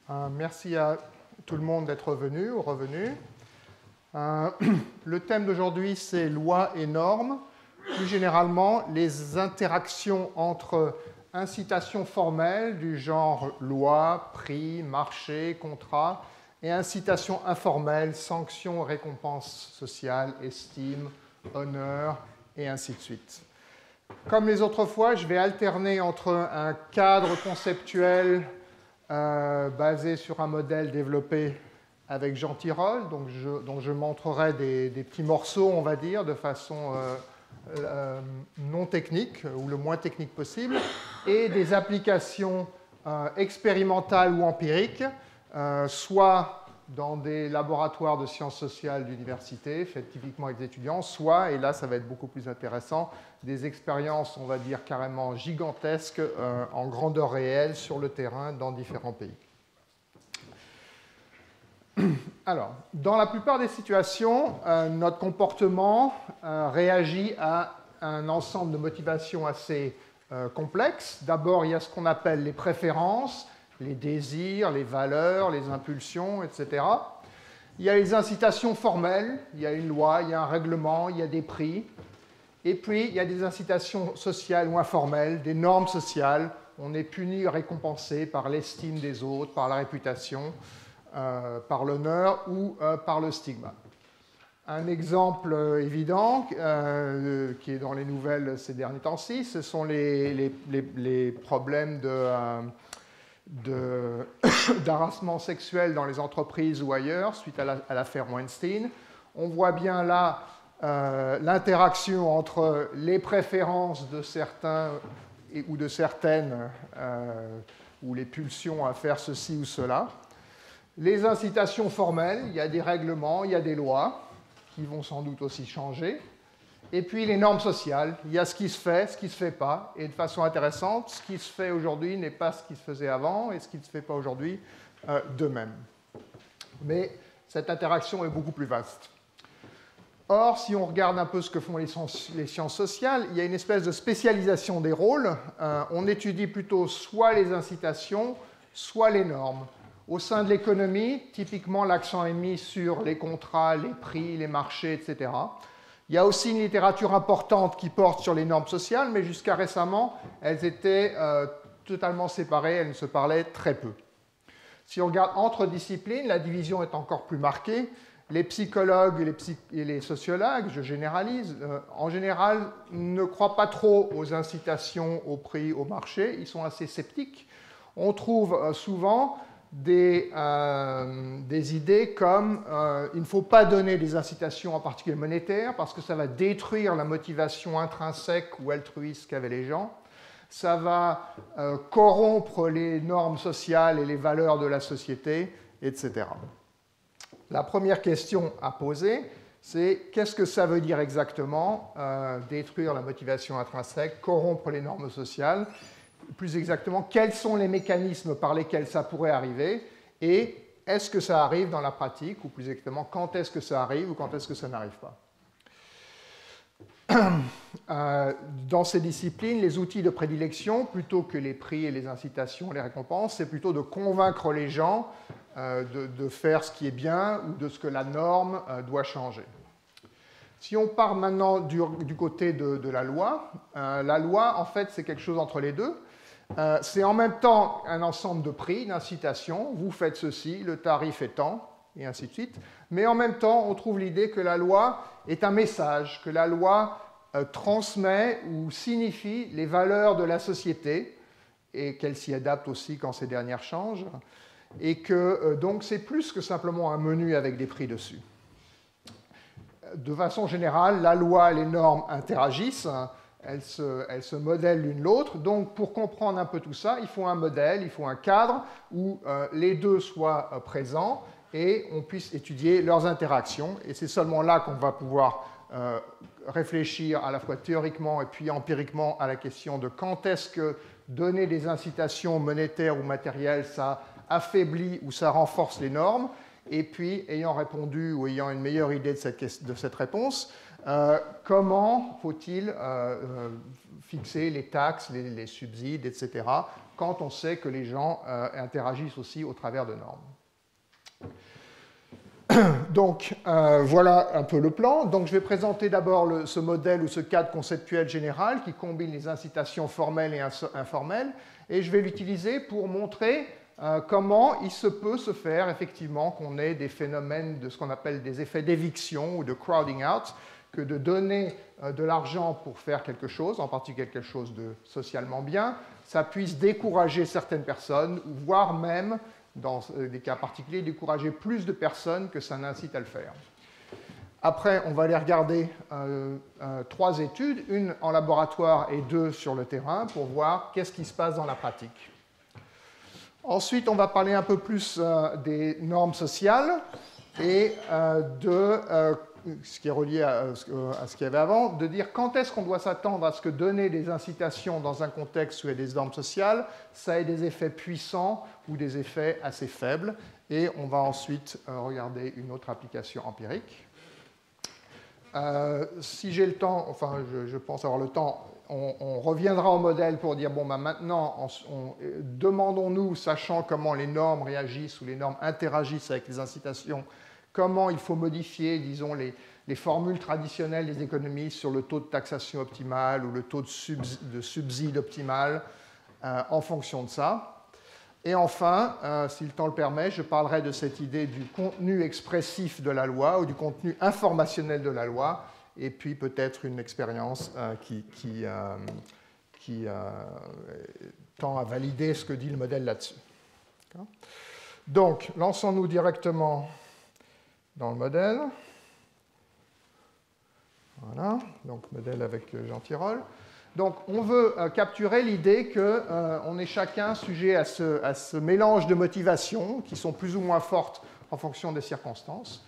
Merci à tout le monde d'être venu ou revenu. Le thème d'aujourd'hui, c'est loi et normes. Plus généralement, les interactions entre incitations formelles du genre loi, prix, marché, contrat, et incitations informelles, sanctions, récompenses sociales, estime, honneur, et ainsi de suite. Comme les autres fois, je vais alterner entre un cadre conceptuel basé sur un modèle développé avec Jean Tirole, dont je montrerai des petits morceaux, on va dire, de façon non technique, ou le moins technique possible, et des applications expérimentales ou empiriques, soit dans des laboratoires de sciences sociales d'université, faits typiquement avec des étudiants, soit, et là ça va être beaucoup plus intéressant, des expériences, on va dire, carrément gigantesques en grandeur réelle sur le terrain dans différents pays. Alors, dans la plupart des situations, notre comportement réagit à un ensemble de motivations assez complexes. D'abord, il y a ce qu'on appelle les préférences, les désirs, les valeurs, les impulsions, etc. Il y a les incitations formelles, il y a une loi, il y a un règlement, il y a des prix. Et puis, il y a des incitations sociales ou informelles, des normes sociales. On est puni, récompensé par l'estime des autres, par la réputation, par l'honneur ou par le stigma. Un exemple évident qui est dans les nouvelles ces derniers temps-ci, ce sont les problèmes d'harassement sexuel dans les entreprises ou ailleurs, suite à l'affaire Weinstein. On voit bien là l'interaction entre les préférences de certains ou de certaines, ou les pulsions à faire ceci ou cela. Les incitations formelles, il y a des règlements, il y a des lois, qui vont sans doute aussi changer. Et puis les normes sociales, il y a ce qui se fait, ce qui ne se fait pas. Et de façon intéressante, ce qui se fait aujourd'hui n'est pas ce qui se faisait avant, et ce qui ne se fait pas aujourd'hui de même. Mais cette interaction est beaucoup plus vaste. Or, si on regarde un peu ce que font les sciences sociales, il y a une espèce de spécialisation des rôles. On étudie plutôt soit les incitations, soit les normes. Au sein de l'économie, typiquement, l'accent est mis sur les contrats, les prix, les marchés, etc. Il y a aussi une littérature importante qui porte sur les normes sociales, mais jusqu'à récemment, elles étaient totalement séparées, elles ne se parlaient très peu. Si on regarde entre disciplines, la division est encore plus marquée. Les psychologues et les sociologues, je généralise, en général, ne croient pas trop aux incitations, aux prix, au marché. Ils sont assez sceptiques. On trouve souvent des idées comme il ne faut pas donner des incitations en particulier monétaires parce que ça va détruire la motivation intrinsèque ou altruiste qu'avaient les gens. Ça va corrompre les normes sociales et les valeurs de la société, etc. La première question à poser, c'est qu'est-ce que ça veut dire exactement détruire la motivation intrinsèque, corrompre les normes sociales? Plus exactement, quels sont les mécanismes par lesquels ça pourrait arriver et est-ce que ça arrive dans la pratique, ou plus exactement, quand est-ce que ça arrive ou quand est-ce que ça n'arrive pas. Dans ces disciplines, les outils de prédilection, plutôt que les prix et les incitations, les récompenses, c'est plutôt de convaincre les gens de faire ce qui est bien ou de ce que la norme doit changer. Si on part maintenant du côté de la loi, en fait, c'est quelque chose entre les deux. C'est en même temps un ensemble de prix, d'incitations. Vous faites ceci, le tarif est tant, et ainsi de suite. Mais en même temps, on trouve l'idée que la loi est un message, que la loi transmet ou signifie les valeurs de la société, et qu'elle s'y adapte aussi quand ces dernières changent, et que donc c'est plus que simplement un menu avec des prix dessus. De façon générale, la loi et les normes interagissent, elles se modèlent l'une l'autre. Donc, pour comprendre un peu tout ça, il faut un modèle, il faut un cadre où les deux soient présents et on puisse étudier leurs interactions. Et c'est seulement là qu'on va pouvoir réfléchir à la fois théoriquement et puis empiriquement à la question de quand est-ce que donner des incitations monétaires ou matérielles, ça affaiblit ou ça renforce les normes. Et puis, ayant répondu ou ayant une meilleure idée de cette réponse, comment faut-il fixer les taxes, les subsides, etc., quand on sait que les gens interagissent aussi au travers de normes. Donc, voilà un peu le plan. Donc, je vais présenter d'abord ce modèle ou ce cadre conceptuel général qui combine les incitations formelles et informelles, et je vais l'utiliser pour montrer comment il se peut se faire effectivement qu'on ait des phénomènes de ce qu'on appelle des effets d'éviction ou de crowding out, que de donner de l'argent pour faire quelque chose, en particulier quelque chose de socialement bien, ça puisse décourager certaines personnes, voire même, dans des cas particuliers, décourager plus de personnes que ça n'incite à le faire. Après, on va aller regarder 3 études, une en laboratoire et 2 sur le terrain, pour voir qu'est-ce qui se passe dans la pratique. Ensuite, on va parler un peu plus des normes sociales et de ce qui est relié à ce qu'il y avait avant, de dire quand est-ce qu'on doit s'attendre à ce que donner des incitations dans un contexte où il y a des normes sociales, ça ait des effets puissants ou des effets assez faibles. Et on va ensuite regarder une autre application empirique. Si j'ai le temps, enfin je pense avoir le temps, on reviendra au modèle pour dire, bon, ben maintenant, demandons-nous, sachant comment les normes réagissent ou les normes interagissent avec les incitations, comment il faut modifier, disons, les formules traditionnelles des économistes sur le taux de taxation optimal ou le taux de subside optimal en fonction de ça. Et enfin, si le temps le permet, je parlerai de cette idée du contenu expressif de la loi ou du contenu informationnel de la loi, et puis peut-être une expérience qui tend à valider ce que dit le modèle là-dessus. Donc, lançons-nous directement dans le modèle. Voilà, donc modèle avec Jean Tirole. Donc, on veut capturer l'idée qu'on est chacun sujet à ce mélange de motivations qui sont plus ou moins fortes en fonction des circonstances.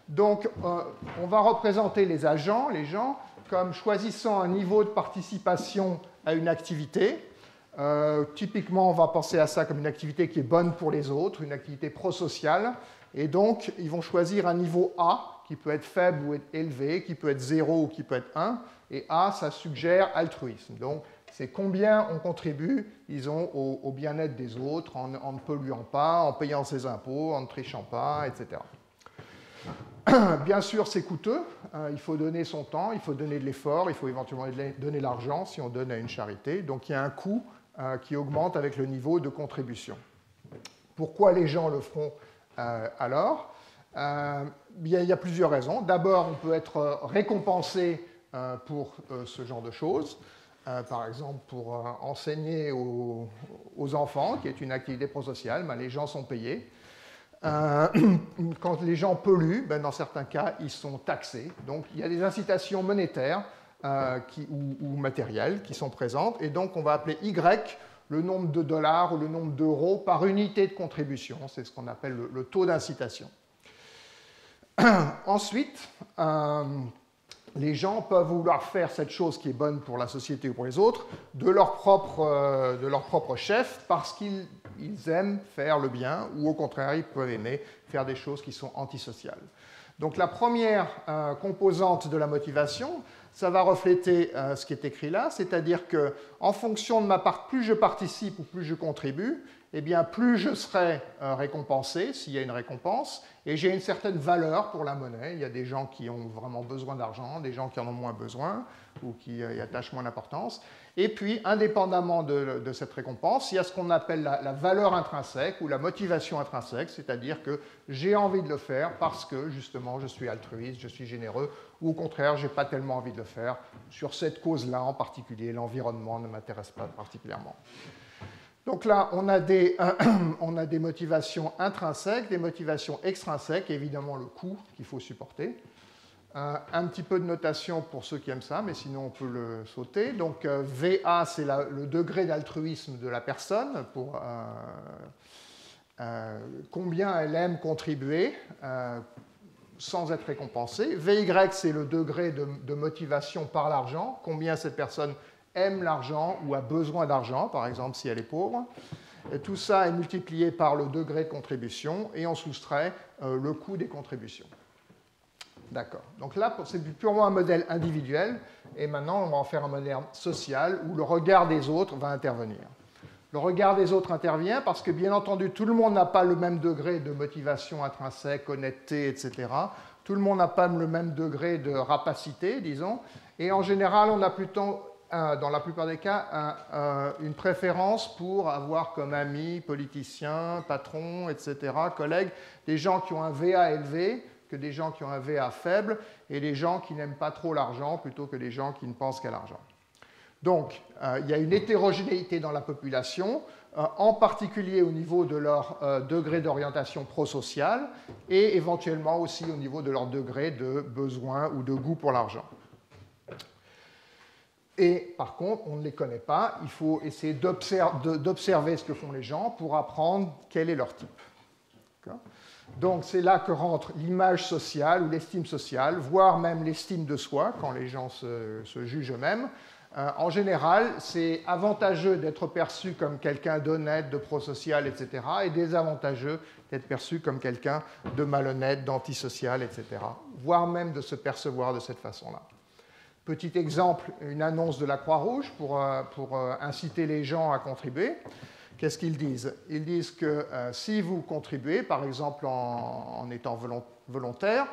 Donc, on va représenter les agents, les gens, comme choisissant un niveau de participation à une activité. Typiquement, on va penser à ça comme une activité qui est bonne pour les autres, une activité prosociale. Et donc, ils vont choisir un niveau A, qui peut être faible ou être élevé, qui peut être 0 ou qui peut être 1. Et A, ça suggère altruisme. Donc, c'est combien on contribue, disons, au bien-être des autres, en ne polluant pas, en payant ses impôts, en ne trichant pas, etc. Bien sûr, c'est coûteux. Il faut donner son temps, il faut donner de l'effort, il faut éventuellement donner l'argent si on donne à une charité. Donc, il y a un coût qui augmente avec le niveau de contribution. Pourquoi les gens le feront alors? Il y a plusieurs raisons. D'abord, on peut être récompensé pour ce genre de choses. Par exemple, pour enseigner aux enfants, qui est une activité prosociale, ben, les gens sont payés. Quand les gens polluent, ben, dans certains cas, ils sont taxés. Donc, il y a des incitations monétaires ou matérielles qui sont présentes. Et donc, on va appeler Y le nombre de dollars ou le nombre d'euros par unité de contribution. C'est ce qu'on appelle le taux d'incitation. Ensuite, les gens peuvent vouloir faire cette chose qui est bonne pour la société ou pour les autres de leur propre chef parce qu'ils aiment faire le bien ou au contraire, ils peuvent aimer faire des choses qui sont antisociales. Donc la première composante de la motivation, ça va refléter ce qui est écrit là, c'est-à-dire qu'en fonction de ma part, plus je participe ou plus je contribue, eh bien, plus je serai récompensé s'il y a une récompense, et j'ai une certaine valeur pour la monnaie. Il y a des gens qui ont vraiment besoin d'argent, des gens qui en ont moins besoin, ou qui y attachent moins d'importance. Et puis, indépendamment de cette récompense, il y a ce qu'on appelle la valeur intrinsèque ou la motivation intrinsèque, c'est-à-dire que j'ai envie de le faire parce que, justement, je suis altruiste, je suis généreux, ou au contraire, je n'ai pas tellement envie de le faire sur cette cause-là en particulier. L'environnement ne m'intéresse pas particulièrement. Donc là, on a des motivations intrinsèques, des motivations extrinsèques, et évidemment le coût qu'il faut supporter. Un petit peu de notation pour ceux qui aiment ça, mais sinon on peut le sauter. Donc VA, c'est le degré d'altruisme de la personne, pour combien elle aime contribuer sans être récompensée. VY, c'est le degré de motivation par l'argent, combien cette personne aime l'argent ou a besoin d'argent, par exemple si elle est pauvre. Et tout ça est multiplié par le degré de contribution et on soustrait le coût des contributions. D'accord. Donc là, c'est purement un modèle individuel et maintenant on va en faire un modèle social où le regard des autres va intervenir. Le regard des autres intervient parce que, bien entendu, tout le monde n'a pas le même degré de motivation intrinsèque, honnêteté, etc. Tout le monde n'a pas le même degré de rapacité, disons. Et en général, on a plutôt, dans la plupart des cas, une préférence pour avoir comme amis, politiciens, patrons, etc., collègues, des gens qui ont un VA élevé que des gens qui ont un VA faible et des gens qui n'aiment pas trop l'argent plutôt que des gens qui ne pensent qu'à l'argent. Donc, il y a une hétérogénéité dans la population, en particulier au niveau de leur degré d'orientation prosociale et éventuellement aussi au niveau de leur degré de besoin ou de goût pour l'argent. Et par contre, on ne les connaît pas, il faut essayer d'observer ce que font les gens pour apprendre quel est leur type. Donc c'est là que rentre l'image sociale ou l'estime sociale, voire même l'estime de soi, quand les gens se jugent eux-mêmes. En général, c'est avantageux d'être perçu comme quelqu'un d'honnête, de prosocial, etc., et désavantageux d'être perçu comme quelqu'un de malhonnête, d'antisocial, etc., voire même de se percevoir de cette façon-là. Petit exemple, une annonce de la Croix-Rouge pour inciter les gens à contribuer. Qu'est-ce qu'ils disent? Ils disent que si vous contribuez, par exemple en étant volontaire,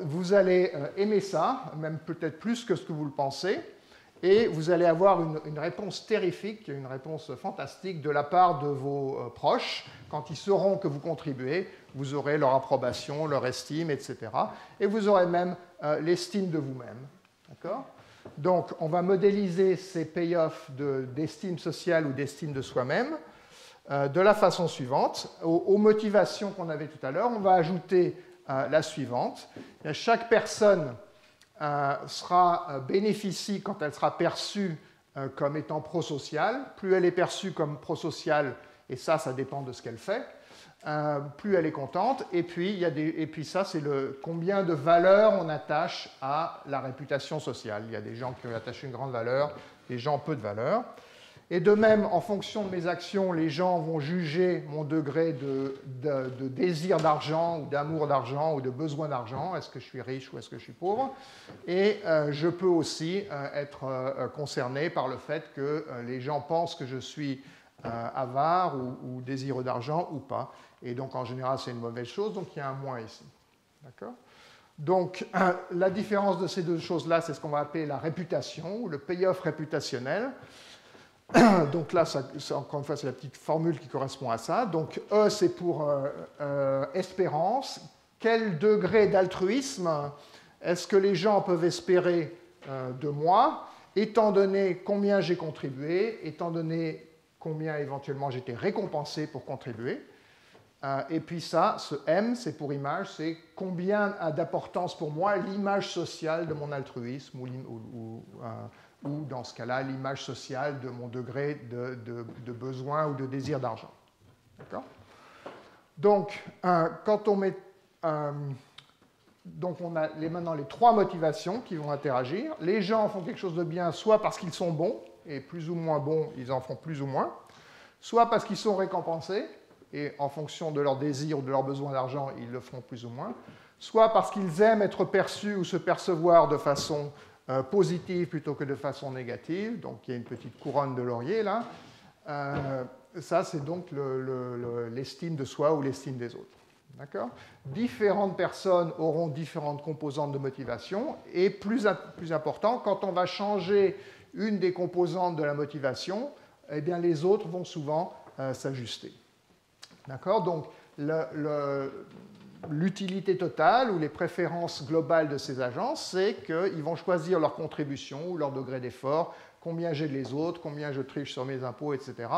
vous allez aimer ça, même peut-être plus que ce que vous le pensez, et vous allez avoir une réponse terrifique, une réponse fantastique de la part de vos proches. Quand ils sauront que vous contribuez, vous aurez leur approbation, leur estime, etc. Et vous aurez même l'estime de vous-même. D'accord ? Donc, on va modéliser ces payoffs d'estime sociale ou d'estime de soi-même de la façon suivante. Aux motivations qu'on avait tout à l'heure, on va ajouter la suivante. Chaque personne bénéficie quand elle sera perçue comme étant prosociale. Plus elle est perçue comme prosociale, et ça dépend de ce qu'elle fait, plus elle est contente. Et puis ça, c'est combien de valeur on attache à la réputation sociale. Il y a des gens qui attachent une grande valeur, des gens peu de valeur. Et de même, en fonction de mes actions, les gens vont juger mon degré de désir d'argent ou d'amour d'argent ou de besoin d'argent. Est-ce que je suis riche ou est-ce que je suis pauvre? Et je peux aussi être concerné par le fait que les gens pensent que je suis avare ou désireux d'argent ou pas. Et donc, en général, c'est une mauvaise chose. Donc, il y a un moins ici. D'accord ? Donc, la différence de ces deux choses-là, c'est ce qu'on va appeler la réputation ou le payoff réputationnel. Donc là, encore une fois, c'est la petite formule qui correspond à ça. Donc E, c'est pour espérance. Quel degré d'altruisme est-ce que les gens peuvent espérer de moi, étant donné combien j'ai contribué, étant donné combien éventuellement j'ai été récompensé pour contribuer. Et puis ça, ce M, c'est pour image, c'est combien a d'importance pour moi l'image sociale de mon altruisme ou dans ce cas-là, l'image sociale de mon degré de besoin ou de désir d'argent. D'accord ? Donc, quand on met... donc, on a maintenant les trois motivations qui vont interagir. Les gens font quelque chose de bien, soit parce qu'ils sont bons, et plus ou moins bons, ils en font plus ou moins, soit parce qu'ils sont récompensés, et en fonction de leur désir ou de leur besoin d'argent, ils le feront plus ou moins, soit parce qu'ils aiment être perçus ou se percevoir de façon positive plutôt que de façon négative. Donc il y a une petite couronne de laurier là. Ça, c'est donc l'estime de soi ou l'estime des autres. D'accord ? Différentes personnes auront différentes composantes de motivation. Et plus important, quand on va changer une des composantes de la motivation, eh bien, les autres vont souvent s'ajuster. D'accord ? Donc l'utilité totale ou les préférences globales de ces agences, c'est qu'ils vont choisir leur contribution ou leur degré d'effort, combien j'ai de les autres, combien je triche sur mes impôts, etc.,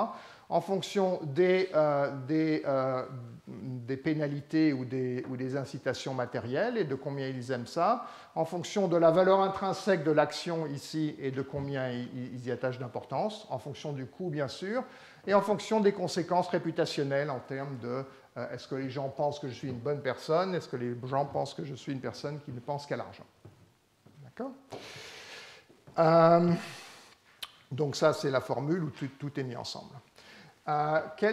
en fonction des pénalités ou des incitations matérielles et de combien ils aiment ça, en fonction de la valeur intrinsèque de l'action ici et de combien ils y attachent d'importance, en fonction du coût, bien sûr, et en fonction des conséquences réputationnelles en termes de est-ce que les gens pensent que je suis une bonne personne, est-ce que les gens pensent que je suis une personne qui ne pense qu'à l'argent. D'accord ? Donc ça, c'est la formule où tout est mis ensemble.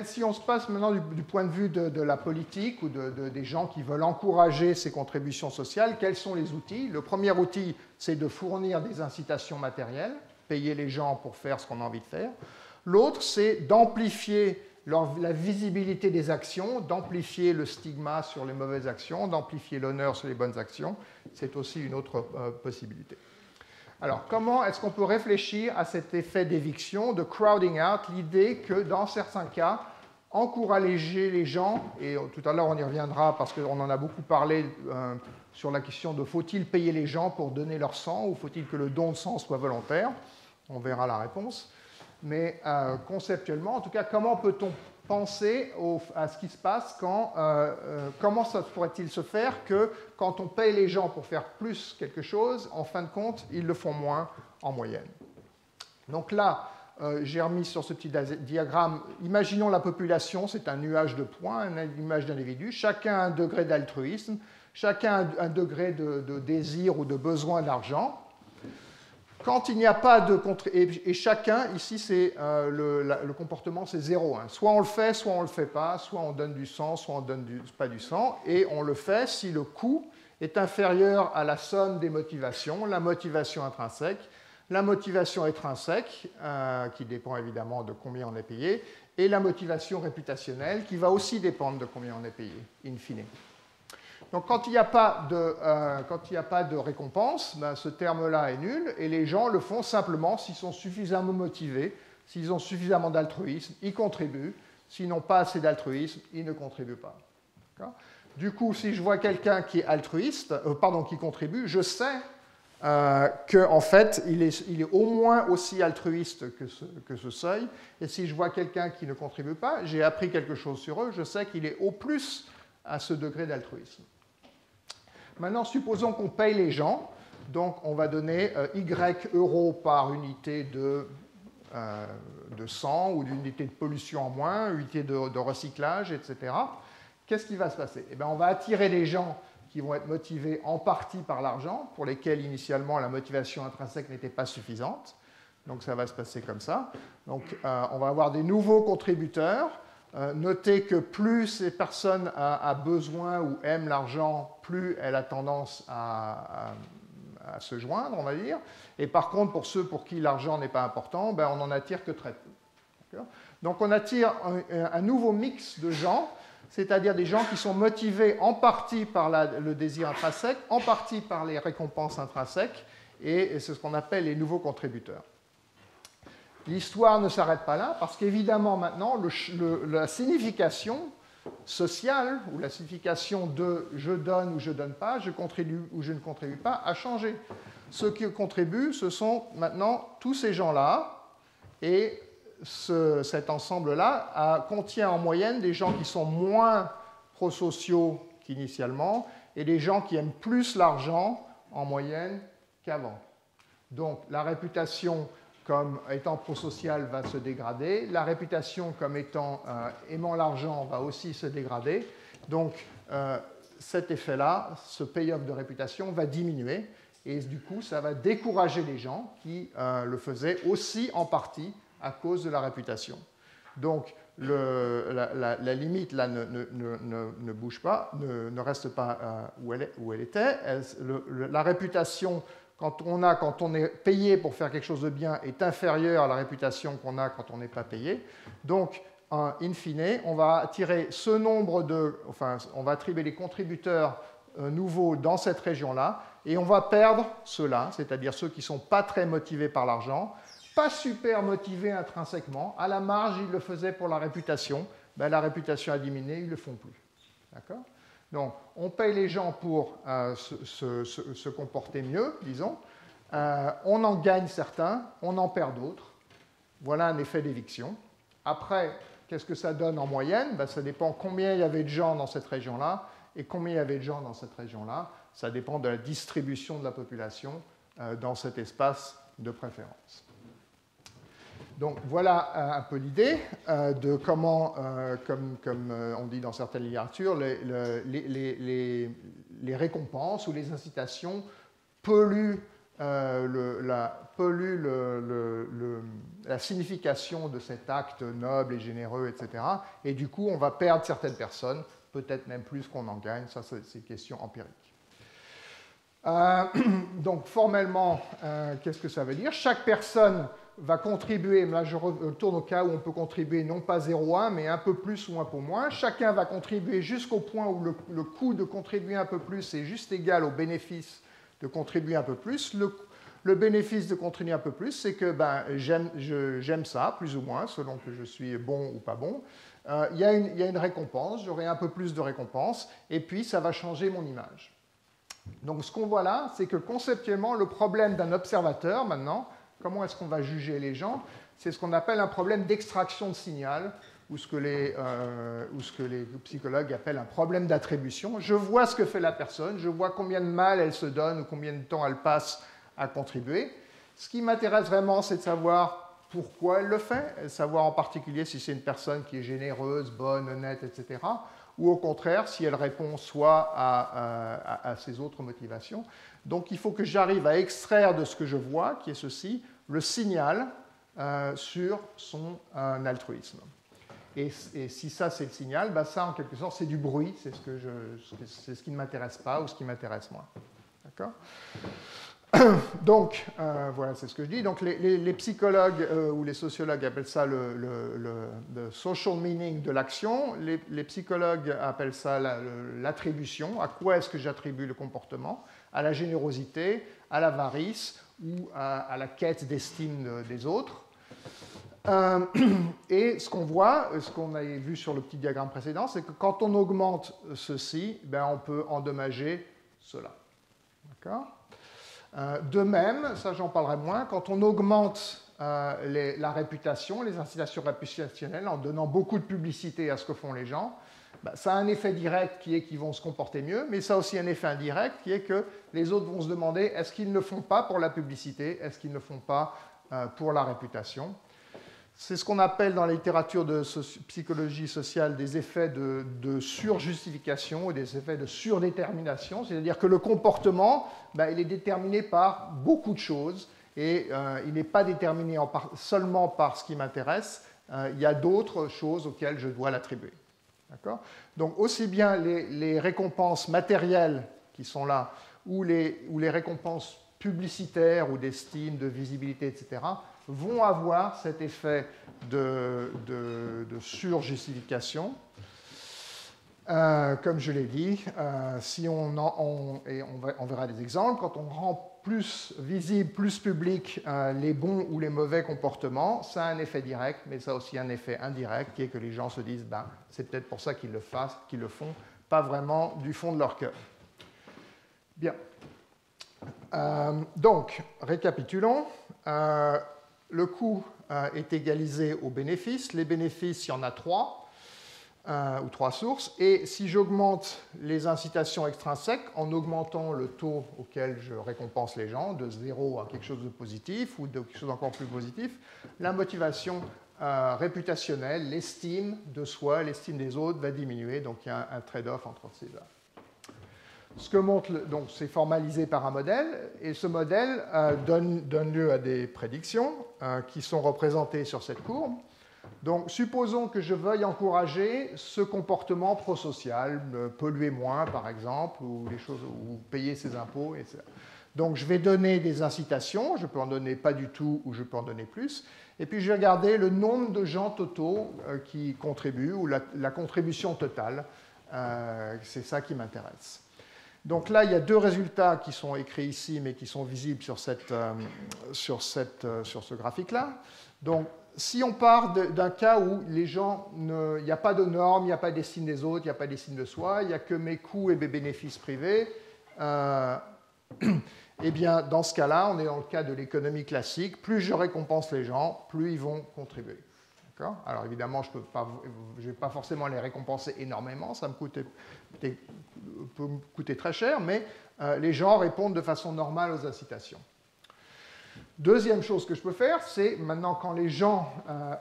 Si on se passe maintenant du point de vue de la politique ou des gens qui veulent encourager ces contributions sociales, quels sont les outils? Le premier outil, c'est de fournir des incitations matérielles, payer les gens pour faire ce qu'on a envie de faire. L'autre, c'est d'amplifier la visibilité des actions, d'amplifier le stigma sur les mauvaises actions, d'amplifier l'honneur sur les bonnes actions. C'est aussi une autre possibilité. Alors, comment est-ce qu'on peut réfléchir à cet effet d'éviction, de crowding out, l'idée que dans certains cas, encourager les gens, et tout à l'heure on y reviendra parce qu'on en a beaucoup parlé sur la question de faut-il payer les gens pour donner leur sang ou faut-il que le don de sang soit volontaire? On verra la réponse. Mais conceptuellement, en tout cas, comment peut-on penser à ce qui se passe comment ça pourrait-il se faire que quand on paye les gens pour faire plus quelque chose, en fin de compte, ils le font moins en moyenne. Donc là, j'ai remis sur ce petit diagramme, imaginons la population, c'est un nuage de points, une image d'individus, chacun a un degré d'altruisme, chacun a un degré de désir ou de besoin d'argent. Quand il n'y a pas de... Et chacun, ici, c'est le comportement, c'est 0. Hein. Soit on le fait, soit on ne le fait pas, soit on donne du sang, soit on ne donne pas du sang, et on le fait si le coût est inférieur à la somme des motivations, la motivation intrinsèque, la motivation extrinsèque, qui dépend évidemment de combien on est payé, et la motivation réputationnelle, qui va aussi dépendre de combien on est payé, in fine. Donc quand il n'y a pas de récompense, ben, ce terme-là est nul, et les gens le font simplement s'ils sont suffisamment motivés, s'ils ont suffisamment d'altruisme, ils contribuent. S'ils n'ont pas assez d'altruisme, ils ne contribuent pas. Du coup, si je vois quelqu'un qui est altruiste, qui contribue, je sais qu'en fait, il est au moins aussi altruiste que ce seuil. Et si je vois quelqu'un qui ne contribue pas, j'ai appris quelque chose sur eux, je sais qu'il est au plus à ce degré d'altruisme. Maintenant, supposons qu'on paye les gens, donc on va donner Y euros par unité de sang ou d'unité de pollution en moins, unité de recyclage, etc. Qu'est-ce qui va se passer? Eh bien, on va attirer des gens qui vont être motivés en partie par l'argent, pour lesquels initialement la motivation intrinsèque n'était pas suffisante. Donc ça va se passer comme ça. Donc on va avoir des nouveaux contributeurs. Notez que plus ces personnes a besoin ou aiment l'argent, plus elle a tendance à se joindre, on va dire. Et par contre, pour ceux pour qui l'argent n'est pas important, ben, on n'en attire que très peu. Donc on attire un nouveau mix de gens, c'est-à-dire des gens qui sont motivés en partie par le désir intrinsèque, en partie par les récompenses intrinsèques, et c'est ce qu'on appelle les nouveaux contributeurs. L'histoire ne s'arrête pas là, parce qu'évidemment maintenant, la signification sociale, ou la signification de je donne ou je ne donne pas, je contribue ou je ne contribue pas, a changé. Ceux qui contribuent, ce sont maintenant tous ces gens-là, et cet ensemble-là contient en moyenne des gens qui sont moins prosociaux qu'initialement, et des gens qui aiment plus l'argent en moyenne qu'avant. Donc la réputation comme étant prosocial va se dégrader, la réputation comme étant aimant l'argent va aussi se dégrader. Donc cet effet-là, ce payoff de réputation va diminuer et du coup ça va décourager les gens qui le faisaient aussi en partie à cause de la réputation. Donc la limite là ne bouge pas, ne reste pas où elle était. La réputation quand on est payé pour faire quelque chose de bien est inférieure à la réputation qu'on a quand on n'est pas payé. Donc, in fine, on va attirer ce nombre on va attribuer les contributeurs nouveaux dans cette région-là, et on va perdre ceux-là, c'est-à-dire ceux qui ne sont pas très motivés par l'argent, pas super motivés intrinsèquement. À la marge, ils le faisaient pour la réputation. Ben, la réputation a diminué, ils ne le font plus. D'accord ? Donc, on paye les gens pour se comporter mieux, disons. On en gagne certains, on en perd d'autres. Voilà un effet d'éviction. Après, qu'est-ce que ça donne en moyenne? Ben, ça dépend combien il y avait de gens dans cette région-là et combien il y avait de gens dans cette région-là. Ça dépend de la distribution de la population dans cet espace de préférence. Donc voilà un peu l'idée de comment, comme on dit dans certaines littératures, les récompenses ou les incitations polluent la signification de cet acte noble et généreux, etc. Et du coup, on va perdre certaines personnes, peut-être même plus qu'on en gagne. Ça, c'est une question empirique. Donc formellement, qu'est-ce que ça veut dire? Chaque personne va contribuer, là je retourne au cas où on peut contribuer non pas 0,1 mais un peu plus ou un peu moins. Chacun va contribuer jusqu'au point où le coût de contribuer un peu plus est juste égal au bénéfice de contribuer un peu plus. Le bénéfice de contribuer un peu plus, c'est que j'aime ça, plus ou moins, selon que je suis bon ou pas bon. Il y a une récompense, j'aurai un peu plus de récompense, et puis ça va changer mon image. Donc ce qu'on voit là, c'est que conceptuellement, le problème d'un observateur, maintenant, comment est-ce qu'on va juger les gens? C'est ce qu'on appelle un problème d'extraction de signal, ou ce que les psychologues appellent un problème d'attribution. Je vois ce que fait la personne, je vois combien de mal elle se donne, ou combien de temps elle passe à contribuer. Ce qui m'intéresse vraiment, c'est de savoir pourquoi elle le fait, savoir en particulier si c'est une personne qui est généreuse, bonne, honnête, etc., ou au contraire, si elle répond soit à ses autres motivations. Donc il faut que j'arrive à extraire de ce que je vois, qui est ceci, le signal sur son altruisme. Et si ça, c'est le signal, ça, en quelque sorte, c'est du bruit, c'est ce qui ne m'intéresse pas ou ce qui m'intéresse moins. D'accord ? Donc, voilà, c'est ce que je dis. Donc, les psychologues ou les sociologues appellent ça le social meaning de l'action. Les psychologues appellent ça l'attribution. À quoi est-ce que j'attribue le comportement? À la générosité, à l'avarice ou à la quête d'estime des autres. Et ce qu'on voit, ce qu'on avait vu sur le petit diagramme précédent, c'est que quand on augmente ceci, on peut endommager cela. D'accord ? De même, ça j'en parlerai moins, quand on augmente la réputation, les incitations réputationnelles, en donnant beaucoup de publicité à ce que font les gens, ça a un effet direct qui est qu'ils vont se comporter mieux, mais ça a aussi un effet indirect qui est que les autres vont se demander est-ce qu'ils ne le font pas pour la publicité, est-ce qu'ils ne le font pas pour la réputation. C'est ce qu'on appelle dans la littérature de psychologie sociale des effets de surjustification ou des effets de surdétermination, c'est-à-dire que le comportement, il est déterminé par beaucoup de choses et il n'est pas déterminé seulement par ce qui m'intéresse, il y a d'autres choses auxquelles je dois l'attribuer. D'accord ? Donc aussi bien les récompenses matérielles qui sont là ou les récompenses publicitaires ou d'estime, de visibilité, etc., vont avoir cet effet de surjustification. Comme je l'ai dit, si on verra des exemples, quand on rend plus visible, plus public les bons ou les mauvais comportements, ça a un effet direct, mais ça a aussi un effet indirect, qui est que les gens se disent c'est peut-être pour ça qu'ils le font, pas vraiment du fond de leur cœur. Bien. Donc, récapitulons. Le coût est égalisé aux bénéfices. Les bénéfices, il y en a 3, ou 3 sources. Et si j'augmente les incitations extrinsèques, en augmentant le taux auquel je récompense les gens, de 0 à quelque chose de positif, ou de quelque chose d'encore plus positif, la motivation réputationnelle, l'estime de soi, l'estime des autres va diminuer. Donc il y a un trade-off entre ces deux. Ce que montre, donc c'est formalisé par un modèle, et ce modèle donne lieu à des prédictions qui sont représentées sur cette courbe. Donc supposons que je veuille encourager ce comportement prosocial, polluer moins par exemple, ou payer ses impôts, etc. Donc je vais donner des incitations, je peux en donner pas du tout ou je peux en donner plus, et puis je vais regarder le nombre de gens totaux qui contribuent, ou la contribution totale, c'est ça qui m'intéresse. Donc là, il y a 2 résultats qui sont écrits ici, mais qui sont visibles sur ce graphique-là. Donc, si on part d'un cas où les gens, il n'y a pas de normes, il n'y a pas d'estime des autres, il n'y a pas d'estime de soi, il n'y a que mes coûts et mes bénéfices privés, eh bien, dans ce cas-là, on est dans le cas de l'économie classique. Plus je récompense les gens, plus ils vont contribuer. Alors évidemment, je ne vais pas forcément les récompenser énormément, ça peut me coûter très cher, mais les gens répondent de façon normale aux incitations. Deuxième chose que je peux faire, c'est maintenant quand les gens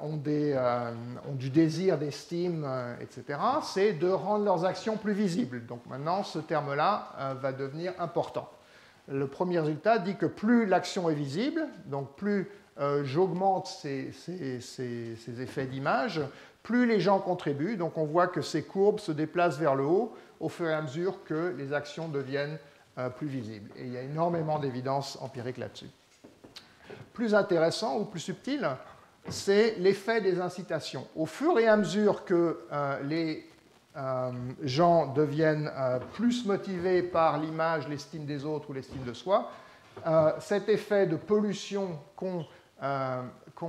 ont du désir, d'estime, etc., c'est de rendre leurs actions plus visibles. Donc maintenant, ce terme-là va devenir important. Le premier résultat dit que plus l'action est visible, donc plus j'augmente ces effets d'image, plus les gens contribuent. Donc on voit que ces courbes se déplacent vers le haut au fur et à mesure que les actions deviennent plus visibles. Et il y a énormément d'évidence empirique là-dessus. plus intéressant ou plus subtil, c'est l'effet des incitations. Au fur et à mesure que les gens deviennent plus motivés par l'image, l'estime des autres ou l'estime de soi, cet effet de pollution qu'ont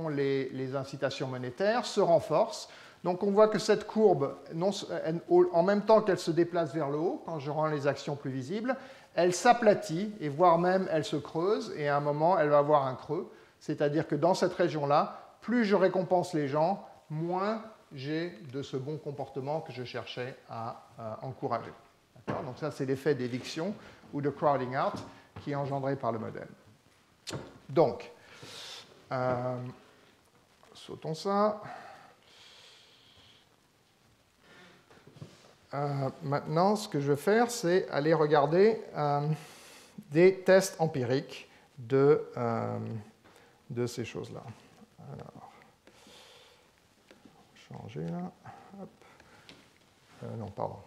les incitations monétaires se renforce. Donc on voit que cette courbe, en même temps qu'elle se déplace vers le haut, quand je rends les actions plus visibles, elle s'aplatit, et voire même elle se creuse, et à un moment, elle va avoir un creux. C'est-à-dire que dans cette région-là, plus je récompense les gens, moins j'ai de ce bon comportement que je cherchais à encourager. Donc ça, c'est l'effet d'éviction ou de crowding out qui est engendré par le modèle. Donc, sautons ça. Maintenant, ce que je vais faire, c'est aller regarder des tests empiriques de ces choses-là. Alors, changer là. Hop. Non, pardon.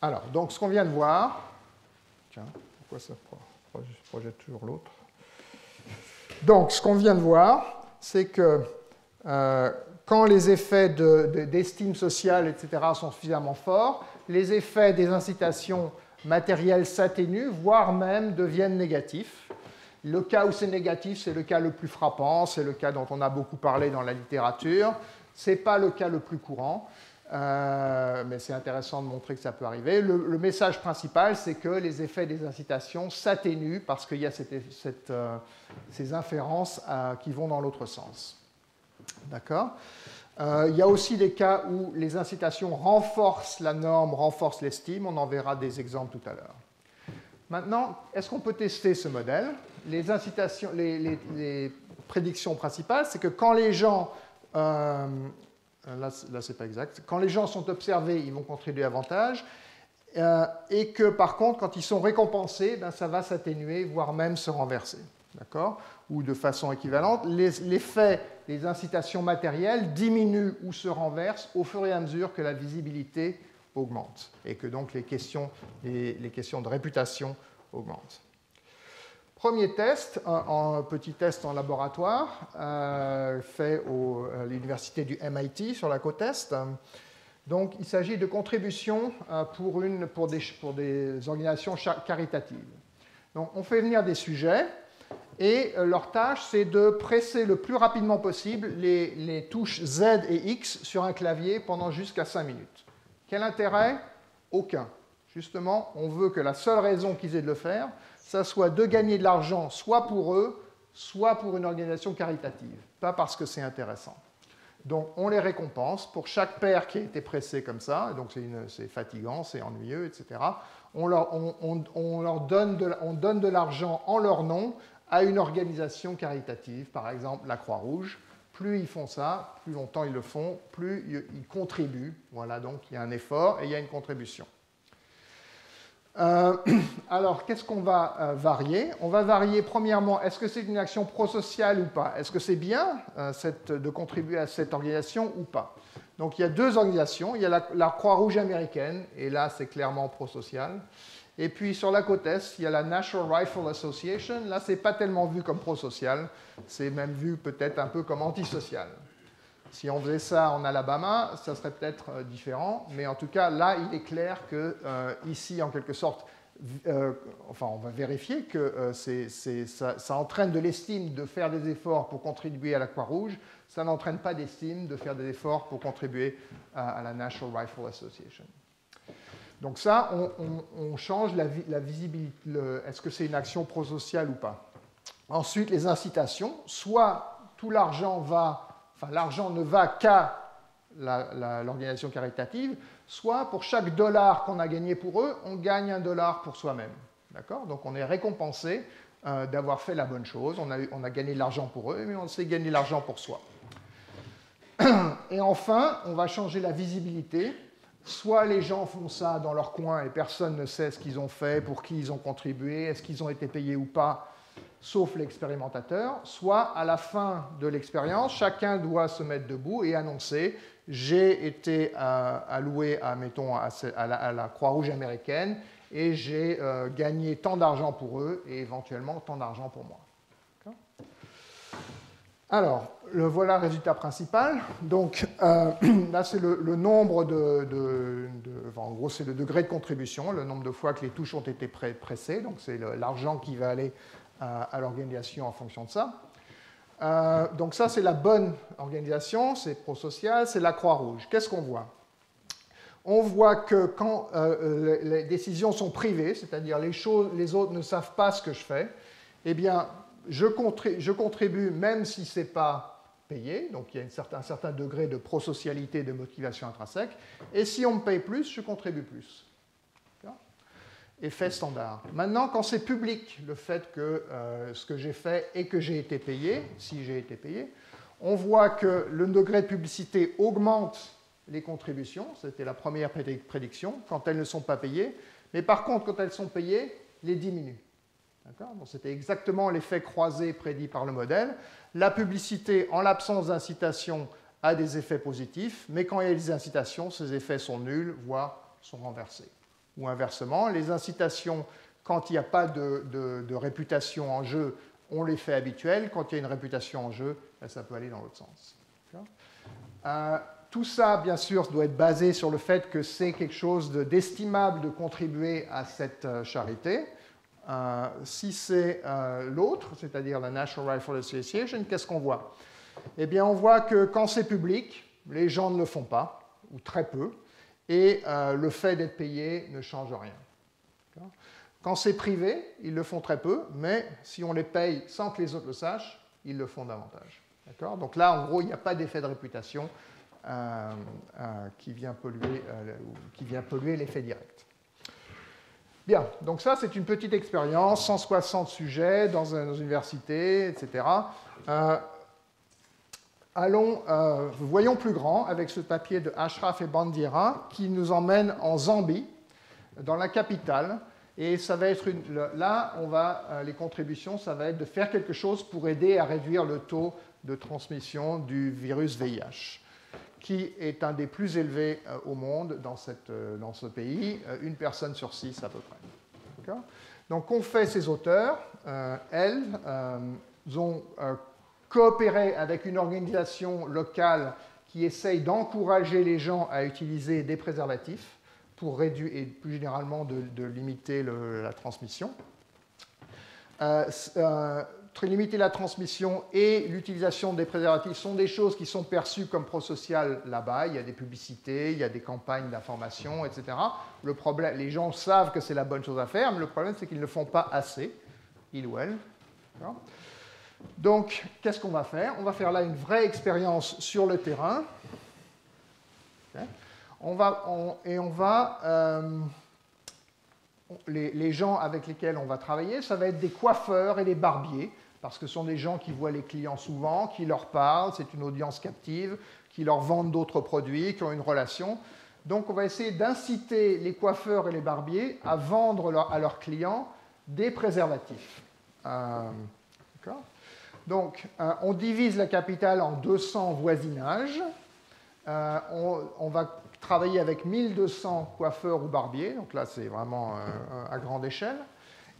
Alors, donc ce qu'on vient de voir, tiens, pourquoi ça projette toujours l'autre? Donc, ce qu'on vient de voir, c'est que quand les effets d'estime sociale, etc., sont suffisamment forts, les effets des incitations matérielles s'atténuent, voire même deviennent négatifs. Le cas où c'est négatif, c'est le cas le plus frappant, c'est le cas dont on a beaucoup parlé dans la littérature. Ce n'est pas le cas le plus courant, mais c'est intéressant de montrer que ça peut arriver. Le message principal, c'est que les effets des incitations s'atténuent parce qu'il y a ces inférences qui vont dans l'autre sens. D'accord ? Il y a aussi des cas où les incitations renforcent la norme, renforcent l'estime. On en verra des exemples tout à l'heure. Maintenant, est-ce qu'on peut tester ce modèle ? Les prédictions principales, c'est que quand les gens... là, c'est pas exact. Quand les gens sont observés, ils vont contribuer davantage. Et que, par contre, quand ils sont récompensés, ben, ça va s'atténuer, voire même se renverser. D'accord ? Ou de façon équivalente, l'effet des incitations matérielles diminue ou se renverse au fur et à mesure que la visibilité augmente et que donc les questions de réputation augmentent. Premier test, un petit test en laboratoire fait à l'université du MIT sur la côte Est. Donc, il s'agit de contributions pour des organisations caritatives. Donc, on fait venir des sujets. Et leur tâche, c'est de presser le plus rapidement possible les touches Z et X sur un clavier pendant jusqu'à 5 minutes. Quel intérêt ? Aucun. Justement, on veut que la seule raison qu'ils aient de le faire, ça soit de gagner de l'argent, soit pour eux, soit pour une organisation caritative. Pas parce que c'est intéressant. Donc, on les récompense pour chaque paire qui a été pressée comme ça. Donc, c'est fatigant, c'est ennuyeux, etc. On donne de l'argent en leur nom à une organisation caritative, par exemple la Croix-Rouge. Plus ils font ça, plus longtemps ils le font, plus ils contribuent. Voilà, donc il y a un effort et il y a une contribution. Alors, qu'est-ce qu'on va varier ? On va varier, premièrement, est-ce que c'est une action prosociale ou pas ? Est-ce que c'est bien de contribuer à cette organisation ou pas ? Donc, il y a deux organisations. Il y a la Croix-Rouge américaine, et là, c'est clairement prosocial. Et puis, sur la côte Est, il y a la National Rifle Association. Là, ce n'est pas tellement vu comme prosocial. C'est même vu peut-être un peu comme antisocial. Si on faisait ça en Alabama, ça serait peut-être différent. Mais en tout cas, là, il est clair que ici, en quelque sorte, on va vérifier que ça entraîne de l'estime de faire des efforts pour contribuer à la Croix-Rouge. Ça n'entraîne pas d'estime de faire des efforts pour contribuer à la National Rifle Association. Donc ça, on change la visibilité. Est-ce que c'est une action prosociale ou pas ? Ensuite, les incitations. Soit tout l'argent ne va qu'à l'organisation caritative, soit pour chaque dollar qu'on a gagné pour eux, on gagne $1 pour soi-même. D'accord ? Donc on est récompensé d'avoir fait la bonne chose. On a gagné de l'argent pour eux, mais on sait gagner de l'argent pour soi. Et enfin, on va changer la visibilité. Soit les gens font ça dans leur coin et personne ne sait ce qu'ils ont fait, pour qui ils ont contribué, est-ce qu'ils ont été payés ou pas, sauf l'expérimentateur. Soit à la fin de l'expérience, chacun doit se mettre debout et annoncer « j'ai été alloué mettons, à la Croix-Rouge américaine et j'ai gagné tant d'argent pour eux et éventuellement tant d'argent pour moi. Alors, voilà le résultat principal. Donc, là, c'est le nombre en gros, c'est le degré de contribution, le nombre de fois que les touches ont été pressées. Donc, c'est l'argent qui va aller à l'organisation en fonction de ça. Donc, ça, c'est la bonne organisation, c'est pro-social, c'est la Croix-Rouge. Qu'est-ce qu'on voit? On voit que quand les décisions sont privées, c'est-à-dire les autres ne savent pas ce que je fais, eh bien, je contribue même si ce n'est pas payé, donc il y a un certain degré de prosocialité, de motivation intrinsèque, et si on me paye plus, je contribue plus. Effet standard. Maintenant, quand c'est public, le fait que ce que j'ai fait et que j'ai été payé, si j'ai été payé, on voit que le degré de publicité augmente les contributions, c'était la première prédiction, quand elles ne sont pas payées, mais par contre, quand elles sont payées, les diminue. Donc, c'était exactement l'effet croisé prédit par le modèle. La publicité, en l'absence d'incitation, a des effets positifs, mais quand il y a des incitations, ces effets sont nuls, voire sont renversés. Ou inversement, les incitations, quand il n'y a pas de réputation en jeu, ont l'effet habituel. Quand il y a une réputation en jeu, ça peut aller dans l'autre sens. Tout ça, bien sûr, doit être basé sur le fait que c'est quelque chose d'estimable de contribuer à cette charité. Si c'est l'autre, c'est-à-dire la National Rifle Association, qu'est-ce qu'on voit? Eh bien, on voit que quand c'est public, les gens ne le font pas, ou très peu, et le fait d'être payé ne change rien. Quand c'est privé, ils le font très peu, mais si on les paye sans que les autres le sachent, ils le font davantage. Donc là, en gros, il n'y a pas d'effet de réputation qui vient polluer l'effet direct. Bien, donc ça, c'est une petite expérience, 160 sujets dans une université, etc. Voyons plus grand avec ce papier de Ashraf et Bandiera qui nous emmène en Zambie, dans la capitale. Et ça va être les contributions, ça va être de faire quelque chose pour aider à réduire le taux de transmission du virus VIH, qui est un des plus élevés au monde dans ce pays, 1 personne sur 6 à peu près. Donc, qu'ont fait ces auteurs? Elles ont coopéré avec une organisation locale qui essaye d'encourager les gens à utiliser des préservatifs pour réduire et plus généralement de limiter la transmission. Limiter la transmission et l'utilisation des préservatifs sont des choses qui sont perçues comme prosociales là-bas. Il y a des publicités, il y a des campagnes d'information, etc. Le problème, les gens savent que c'est la bonne chose à faire, mais le problème, c'est qu'ils ne le font pas assez, ils ou elles. Donc, qu'est-ce qu'on va faire? On va faire là une vraie expérience sur le terrain. Les gens avec lesquels on va travailler, ça va être des coiffeurs et des barbiers, parce que ce sont des gens qui voient les clients souvent, qui leur parlent, c'est une audience captive, qui leur vendent d'autres produits, qui ont une relation. Donc on va essayer d'inciter les coiffeurs et les barbiers à vendre à leurs clients des préservatifs. Donc on divise la capitale en 200 voisinages. On va travailler avec 1200 coiffeurs ou barbiers, donc là c'est vraiment à grande échelle,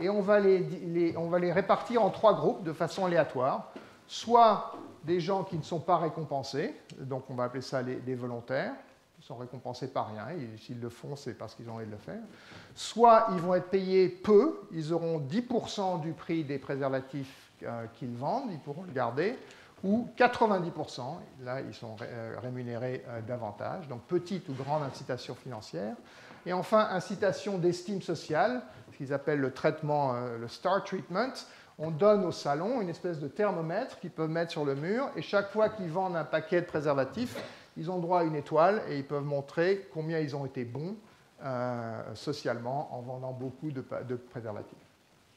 et on va les répartir en 3 groupes de façon aléatoire, soit des gens qui ne sont pas récompensés, donc on va appeler ça des volontaires, ils sont récompensés par rien, et s'ils le font c'est parce qu'ils ont envie de le faire, soit ils vont être payés peu, ils auront 10% du prix des préservatifs qu'ils vendent, ils pourront le garder, ou 90%, là ils sont rémunérés davantage, donc petite ou grande incitation financière. Et enfin, incitation d'estime sociale, ce qu'ils appellent le traitement, le star treatment. On donne au salon une espèce de thermomètre qu'ils peuvent mettre sur le mur, et chaque fois qu'ils vendent un paquet de préservatifs, ils ont droit à une étoile, et ils peuvent montrer combien ils ont été bons socialement en vendant beaucoup de préservatifs.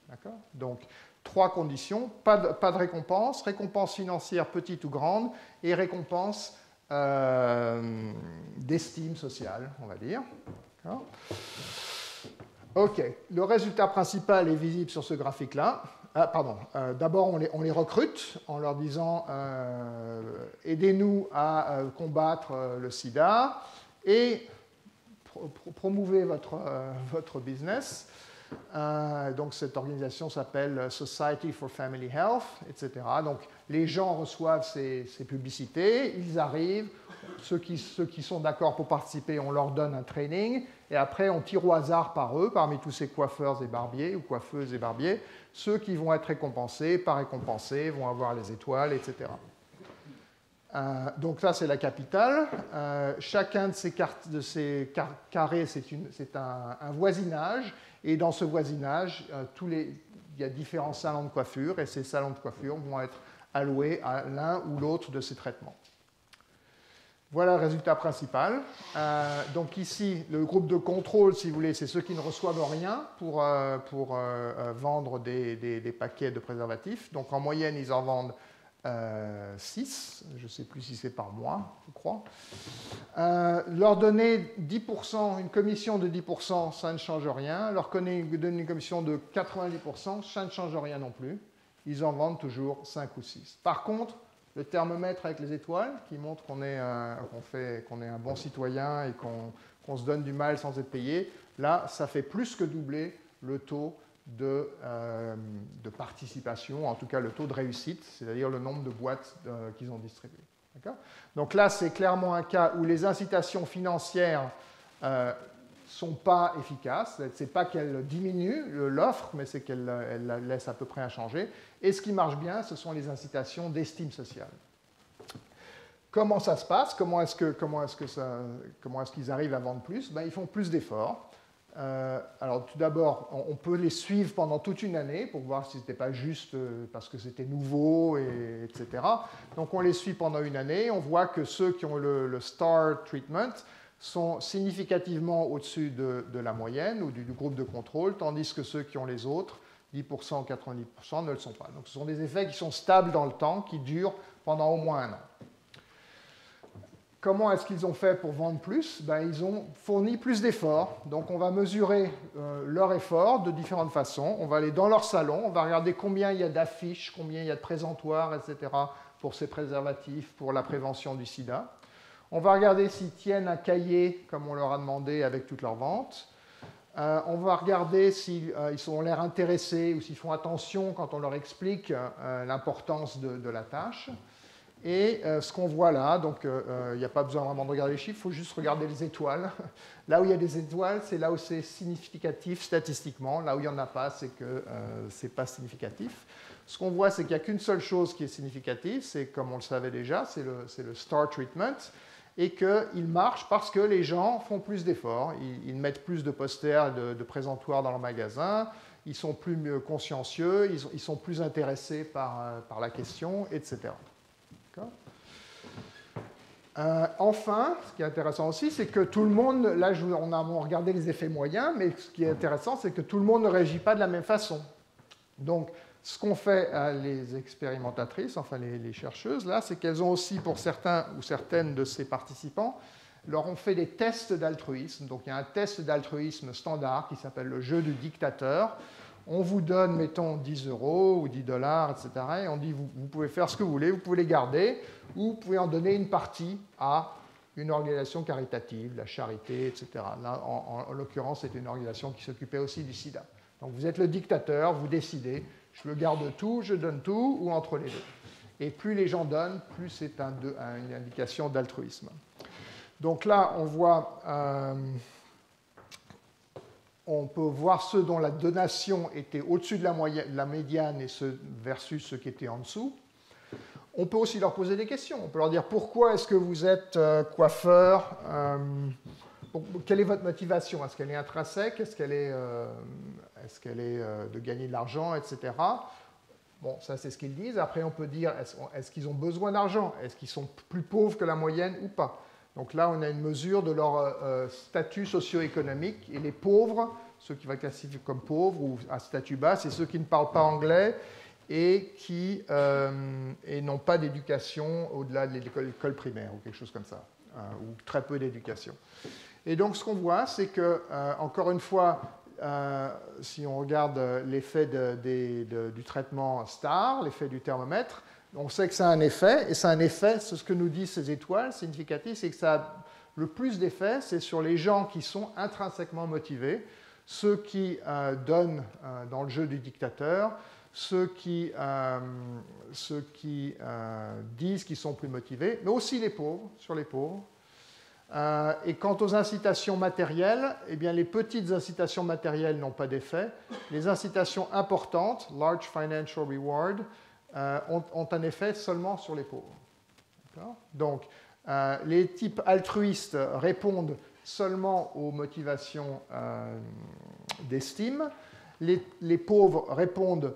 D'accord ? Donc, 3 conditions, pas de récompense, récompense financière petite ou grande, et récompense d'estime sociale, on va dire. OK, le résultat principal est visible sur ce graphique-là. D'abord, on les recrute en leur disant aidez-nous à combattre le sida et promouvez votre business. Donc cette organisation s'appelle Society for Family Health, etc. Donc les gens reçoivent ces publicités, ils arrivent, ceux qui sont d'accord pour participer, on leur donne un training, et après on tire au hasard par eux, parmi tous ces coiffeurs et barbiers, ou coiffeuses et barbiers, ceux qui vont être récompensés, pas récompensés, vont avoir les étoiles, etc. Donc ça, c'est la capitale. Chacun de ces carrés, c'est un voisinage. Et dans ce voisinage, il y a différents salons de coiffure. Et ces salons de coiffure vont être alloués à l'un ou l'autre de ces traitements. Voilà le résultat principal. Donc ici, le groupe de contrôle, si vous voulez, c'est ceux qui ne reçoivent rien pour vendre des paquets de préservatifs. Donc en moyenne, ils en vendent 6, je ne sais plus si c'est par mois, je crois. Leur donner 10%, une commission de 10%, ça ne change rien. Leur donner une commission de 90%, ça ne change rien non plus. Ils en vendent toujours 5 ou 6. Par contre, le thermomètre avec les étoiles, qui montre qu'on est un bon citoyen et qu'on se donne du mal sans être payé, là, ça fait plus que doubler le taux de participation, en tout cas le taux de réussite, c'est-à-dire le nombre de boîtes qu'ils ont distribuées. Donc là, c'est clairement un cas où les incitations financières ne sont pas efficaces. Ce n'est pas qu'elles diminuent l'offre, mais c'est qu'elles la laissent à peu près inchangée. Et ce qui marche bien, ce sont les incitations d'estime sociale. Comment ça se passe? Comment est-ce qu'ils arrivent à vendre plus? Ils font plus d'efforts. Alors tout d'abord, on peut les suivre pendant toute une année pour voir si ce n'était pas juste parce que c'était nouveau, etc. Donc on les suit pendant une année. On voit que ceux qui ont le STAR treatment sont significativement au-dessus de la moyenne ou du groupe de contrôle, tandis que ceux qui ont les autres, 10% ou 90%, ne le sont pas. Donc ce sont des effets qui sont stables dans le temps, qui durent pendant au moins un an. Comment est-ce qu'ils ont fait pour vendre plus? Ils ont fourni plus d'efforts. Donc on va mesurer leur effort de différentes façons. On va aller dans leur salon, on va regarder combien il y a d'affiches, combien il y a de présentoirs, etc. pour ces préservatifs, pour la prévention du sida. On va regarder s'ils tiennent un cahier, comme on leur a demandé, avec toutes leurs ventes. On va regarder s'ils ont l'air intéressés ou s'ils font attention quand on leur explique l'importance de la tâche. Et ce qu'on voit là, donc il n'y a pas besoin vraiment de regarder les chiffres, il faut juste regarder les étoiles. Là où il y a des étoiles, c'est là où c'est significatif statistiquement. Là où il n'y en a pas, c'est que ce n'est pas significatif. Ce qu'on voit, c'est qu'il n'y a qu'une seule chose qui est significative, c'est comme on le savait déjà, c'est le STAR treatment, et qu'il marche parce que les gens font plus d'efforts, ils mettent plus de posters, de présentoirs dans leur magasin, ils sont plus consciencieux, ils sont plus intéressés par la question, etc. Enfin, ce qui est intéressant aussi, c'est que tout le monde, là on a regardé les effets moyens, mais ce qui est intéressant, c'est que tout le monde ne réagit pas de la même façon. Donc, ce qu'ont fait les expérimentatrices, enfin les chercheuses, là, c'est qu'elles ont aussi, pour certains ou certaines de ces participants, leur ont fait des tests d'altruisme. Donc, il y a un test d'altruisme standard qui s'appelle le jeu du dictateur. On vous donne, mettons, 10 € ou 10 $, etc. Et on dit, vous pouvez faire ce que vous voulez, vous pouvez les garder, ou vous pouvez en donner une partie à une organisation caritative, la charité, etc. Là, en l'occurrence, c'était une organisation qui s'occupait aussi du sida. Donc vous êtes le dictateur, vous décidez, je le garde tout, je donne tout, ou entre les deux. Et plus les gens donnent, plus c'est une indication d'altruisme. Donc là, on voit... on peut voir ceux dont la donation était au-dessus de la médiane et ceux versus ceux qui étaient en dessous. On peut aussi leur poser des questions. On peut leur dire pourquoi est-ce que vous êtes coiffeur, quelle est votre motivation? Est-ce qu'elle est intrinsèque? Est-ce qu'elle est de gagner de l'argent, etc. Bon, ça c'est ce qu'ils disent. Après, on peut dire est-ce qu'ils ont besoin d'argent? Est-ce qu'ils sont plus pauvres que la moyenne ou pas? Donc là, on a une mesure de leur statut socio-économique. Et les pauvres, ceux qui vont être classifiés comme pauvres ou à statut bas, c'est ceux qui ne parlent pas anglais et qui n'ont pas d'éducation au-delà de l'école primaire ou quelque chose comme ça, ou très peu d'éducation. Et donc, ce qu'on voit, c'est que, encore une fois, si on regarde l'effet du traitement STAR, l'effet du thermomètre, on sait que ça a un effet, et ça a un effet, c'est ce que nous disent ces étoiles significatives, c'est que ça a le plus d'effet, c'est sur les gens qui sont intrinsèquement motivés, ceux qui donnent dans le jeu du dictateur, ceux qui disent qu'ils sont plus motivés, mais aussi les pauvres, sur les pauvres. Et quant aux incitations matérielles, eh bien, les petites incitations matérielles n'ont pas d'effet. Les incitations importantes, large financial reward, ont un effet seulement sur les pauvres. Donc, les types altruistes répondent seulement aux motivations d'estime. Les pauvres répondent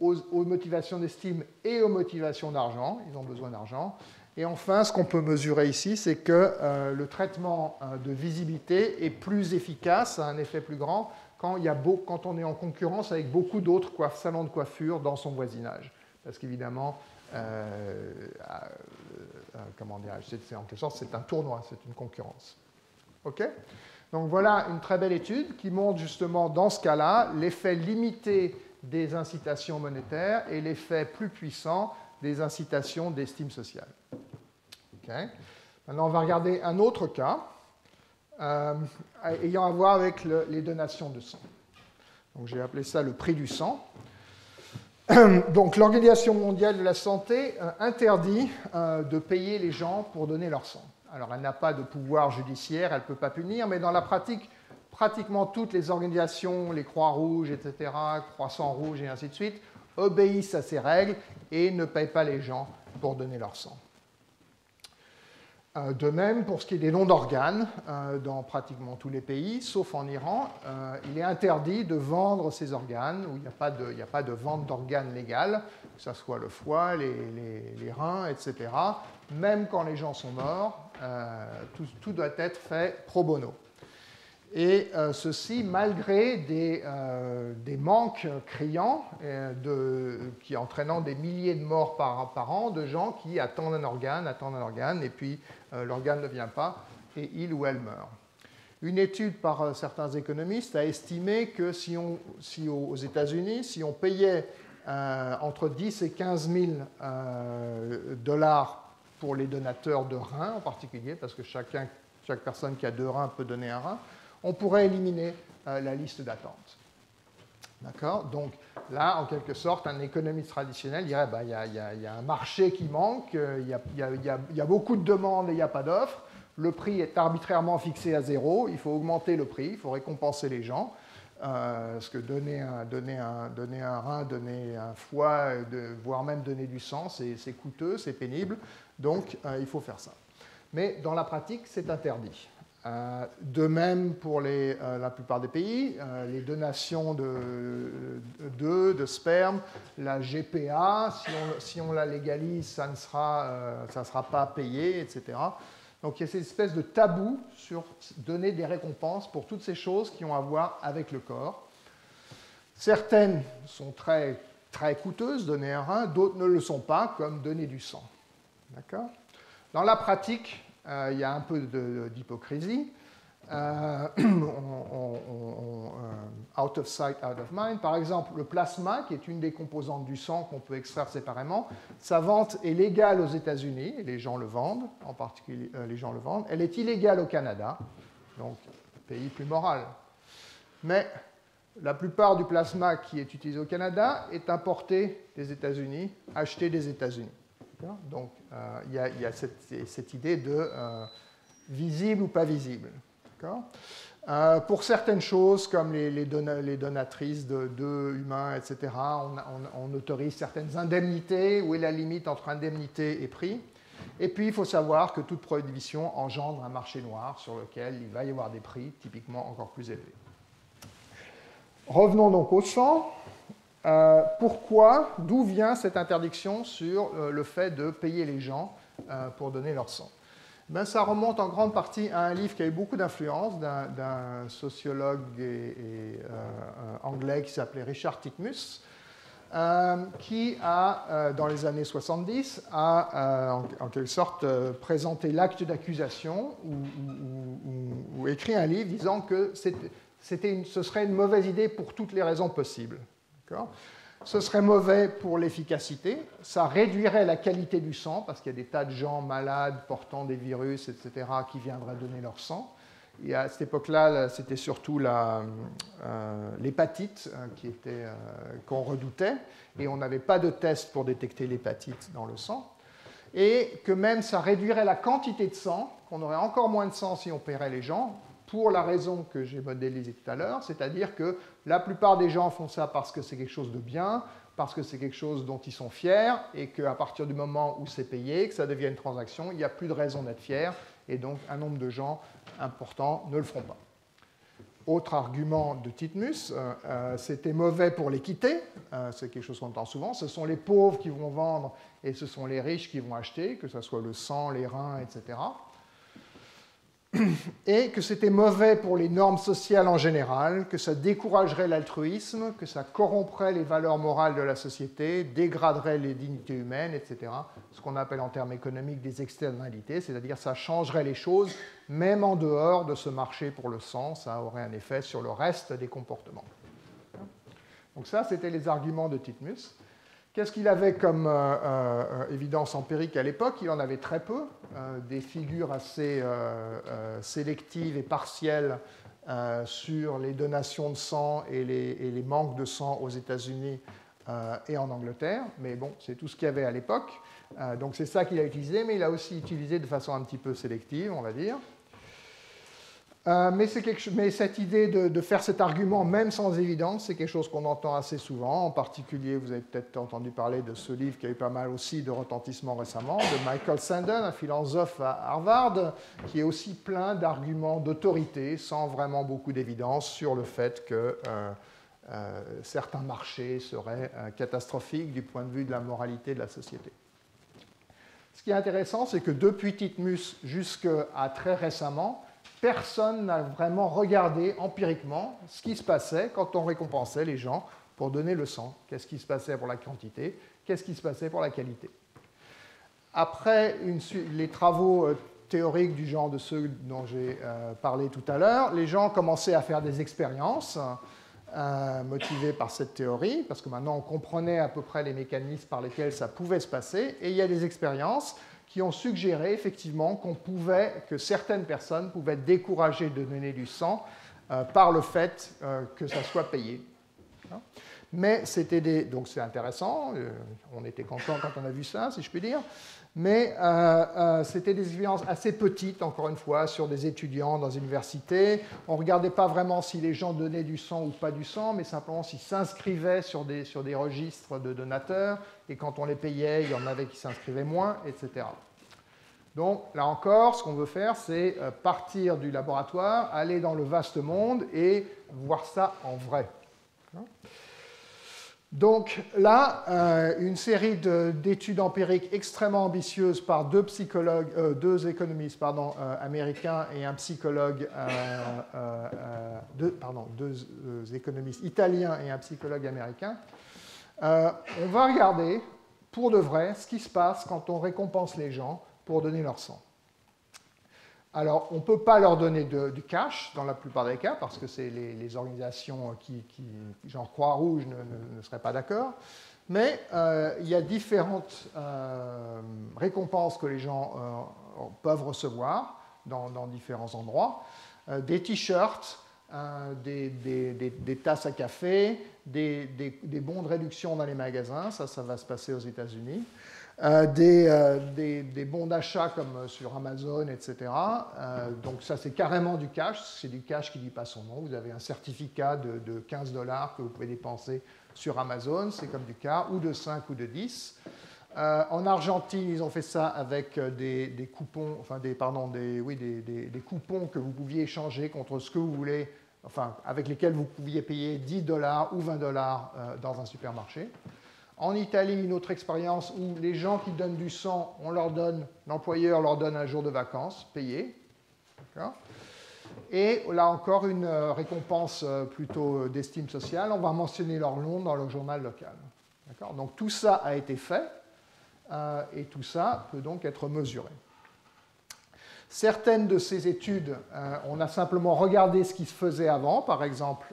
aux motivations d'estime et aux motivations d'argent. Ils ont besoin d'argent. Et enfin, ce qu'on peut mesurer ici, c'est que le traitement de visibilité est plus efficace, a un effet plus grand, quand on est en concurrence avec beaucoup d'autres salons de coiffure dans son voisinage. Parce qu'évidemment, comment dirais-je, en quelque sorte, c'est un tournoi, c'est une concurrence. OK ? Donc voilà une très belle étude qui montre justement, dans ce cas-là, l'effet limité des incitations monétaires et l'effet plus puissant des incitations d'estime sociale. Okay. Maintenant, on va regarder un autre cas ayant à voir avec les donations de sang. Donc, j'ai appelé ça le prix du sang. Donc, l'Organisation mondiale de la santé interdit de payer les gens pour donner leur sang. Alors, elle n'a pas de pouvoir judiciaire, elle ne peut pas punir, mais dans la pratique, pratiquement toutes les organisations, les Croix-Rouges, etc., Croissant-Rouge et ainsi de suite, obéissent à ces règles et ne payent pas les gens pour donner leur sang. De même, pour ce qui est des dons d'organes, dans pratiquement tous les pays, sauf en Iran, il est interdit de vendre ces organes, où il n'y a pas de vente d'organes légale, que ce soit le foie, les reins, etc. Même quand les gens sont morts, tout doit être fait pro bono. Et ceci malgré des manques criants qui entraînant des milliers de morts par an de gens qui attendent un organe, et puis l'organe ne vient pas, et il ou elle meurt. Une étude par certains économistes a estimé que si aux États-Unis, si on payait entre 10 et 15 000 dollars pour les donateurs de reins en particulier, parce que chaque personne qui a 2 reins peut donner un rein, on pourrait éliminer la liste d'attente. D'accord ? Donc là, en quelque sorte, un économiste traditionnel dirait il y a un marché qui manque, il y a beaucoup de demandes et il n'y a pas d'offres, le prix est arbitrairement fixé à 0, il faut augmenter le prix, il faut récompenser les gens, parce que donner un rein, donner un foie, voire même donner du sang, c'est coûteux, c'est pénible, donc il faut faire ça. Mais dans la pratique, c'est interdit. De même pour la plupart des pays, les donations d'œufs, de sperme, la GPA, si on la légalise, ça ne sera pas payé, etc. Donc il y a cette espèce de tabou sur donner des récompenses pour toutes ces choses qui ont à voir avec le corps. Certaines sont très, très coûteuses, donner un rein, d'autres ne le sont pas, comme donner du sang. D'accord ? Dans la pratique, il y a un peu d'hypocrisie. Out of sight, out of mind. Par exemple, le plasma, qui est une des composantes du sang qu'on peut extraire séparément, sa vente est légale aux États-Unis, et les gens le vendent, en particulier les gens le vendent. Elle est illégale au Canada, donc pays plus moral. Mais la plupart du plasma qui est utilisé au Canada est importé des États-Unis, acheté des États-Unis. Donc, il y a cette idée de visible ou pas visible. Pour certaines choses, comme les donatrices d'œufs humains, etc., on autorise certaines indemnités, où est la limite entre indemnité et prix. Et puis, il faut savoir que toute prohibition engendre un marché noir sur lequel il va y avoir des prix typiquement encore plus élevés. Revenons donc au sang. D'où vient cette interdiction sur le fait de payer les gens pour donner leur sang ? Ça remonte en grande partie à un livre qui a eu beaucoup d'influence d'un sociologue anglais qui s'appelait Richard Titmuss, qui a, dans les années 70, a en quelque sorte présenté l'acte d'accusation ou écrit un livre disant que ce serait une mauvaise idée pour toutes les raisons possibles. Ce serait mauvais pour l'efficacité, ça réduirait la qualité du sang, parce qu'il y a des tas de gens malades portant des virus, etc., qui viendraient donner leur sang. Et à cette époque-là, c'était surtout l'hépatite qu'on redoutait, et on n'avait pas de test pour détecter l'hépatite dans le sang. Et que même ça réduirait la quantité de sang, qu'on aurait encore moins de sang si on paierait les gens, pour la raison que j'ai modélisée tout à l'heure, c'est-à-dire que la plupart des gens font ça parce que c'est quelque chose de bien, parce que c'est quelque chose dont ils sont fiers, et qu'à partir du moment où c'est payé, que ça devient une transaction, il n'y a plus de raison d'être fier, et donc un nombre de gens importants ne le feront pas. Autre argument de Titmus, c'était mauvais pour l'équité, c'est quelque chose qu'on entend souvent, ce sont les pauvres qui vont vendre et ce sont les riches qui vont acheter, que ce soit le sang, les reins, etc. Et que c'était mauvais pour les normes sociales en général, que ça découragerait l'altruisme, que ça corromprait les valeurs morales de la société, dégraderait les dignités humaines, etc. Ce qu'on appelle en termes économiques des externalités, c'est-à-dire ça changerait les choses, même en dehors de ce marché pour le sang, ça aurait un effet sur le reste des comportements. Donc ça, c'était les arguments de Titmus. Qu'est-ce qu'il avait comme évidence empirique à l'époque? Il en avait très peu, des figures assez sélectives et partielles sur les donations de sang et les manques de sang aux États-Unis et en Angleterre, mais bon, c'est tout ce qu'il y avait à l'époque. Donc c'est ça qu'il a utilisé, mais il a aussi utilisé de façon un petit peu sélective, on va dire. Mais cette idée de faire cet argument, même sans évidence, c'est quelque chose qu'on entend assez souvent. En particulier, vous avez peut-être entendu parler de ce livre qui a eu pas mal aussi de retentissement récemment, de Michael Sandel, un philosophe à Harvard, qui est aussi plein d'arguments d'autorité, sans vraiment beaucoup d'évidence, sur le fait que certains marchés seraient catastrophiques du point de vue de la moralité de la société. Ce qui est intéressant, c'est que depuis Titmus jusqu'à très récemment, personne n'a vraiment regardé empiriquement ce qui se passait quand on récompensait les gens pour donner le sang. Qu'est-ce qui se passait pour la quantité? Qu'est-ce qui se passait pour la qualité? Après les travaux théoriques du genre de ceux dont j'ai parlé tout à l'heure, les gens commençaient à faire des expériences motivées par cette théorie, parce que maintenant on comprenait à peu près les mécanismes par lesquels ça pouvait se passer, et il y a des expériences qui ont suggéré effectivement que certaines personnes pouvaient être découragées de donner du sang par le fait que ça soit payé. Mais donc c'est intéressant, on était content quand on a vu ça, si je puis dire, mais c'était des expériences assez petites, encore une fois, sur des étudiants dans une université. On ne regardait pas vraiment si les gens donnaient du sang ou pas du sang, mais simplement s'ils s'inscrivaient sur des registres de donateurs, et quand on les payait, il y en avait qui s'inscrivaient moins, etc. Donc, là encore, ce qu'on veut faire, c'est partir du laboratoire, aller dans le vaste monde et voir ça en vrai. Donc là, une série d'études empiriques extrêmement ambitieuses par deux économistes américains et un psychologue, deux économistes italiens et un psychologue américain. On va regarder, pour de vrai, ce qui se passe quand on récompense les gens pour donner leur sang. Alors, on ne peut pas leur donner du cash dans la plupart des cas, parce que c'est les organisations qui genre Croix-Rouge, ne seraient pas d'accord. Mais il y a différentes récompenses que les gens peuvent recevoir dans différents endroits. Des t-shirts, des tasses à café, des bons de réduction dans les magasins, ça va se passer aux États-Unis. Des bons d'achat comme sur Amazon, etc. Donc ça, c'est carrément du cash. C'est du cash qui ne dit pas son nom. Vous avez un certificat de 15 $ que vous pouvez dépenser sur Amazon. C'est comme du cas, ou de 5 ou de 10. En Argentine, ils ont fait ça avec des coupons, des coupons que vous pouviez échanger contre ce que vous voulez, avec lesquels vous pouviez payer 10 $ ou 20 $ dans un supermarché. En Italie, une autre expérience où les gens qui donnent du sang, l'employeur leur donne un jour de vacances payé. Et là encore, une récompense plutôt d'estime sociale. On va mentionner leur nom dans le journal local. Donc tout ça a été fait et tout ça peut donc être mesuré. Certaines de ces études, on a simplement regardé ce qui se faisait avant, par exemple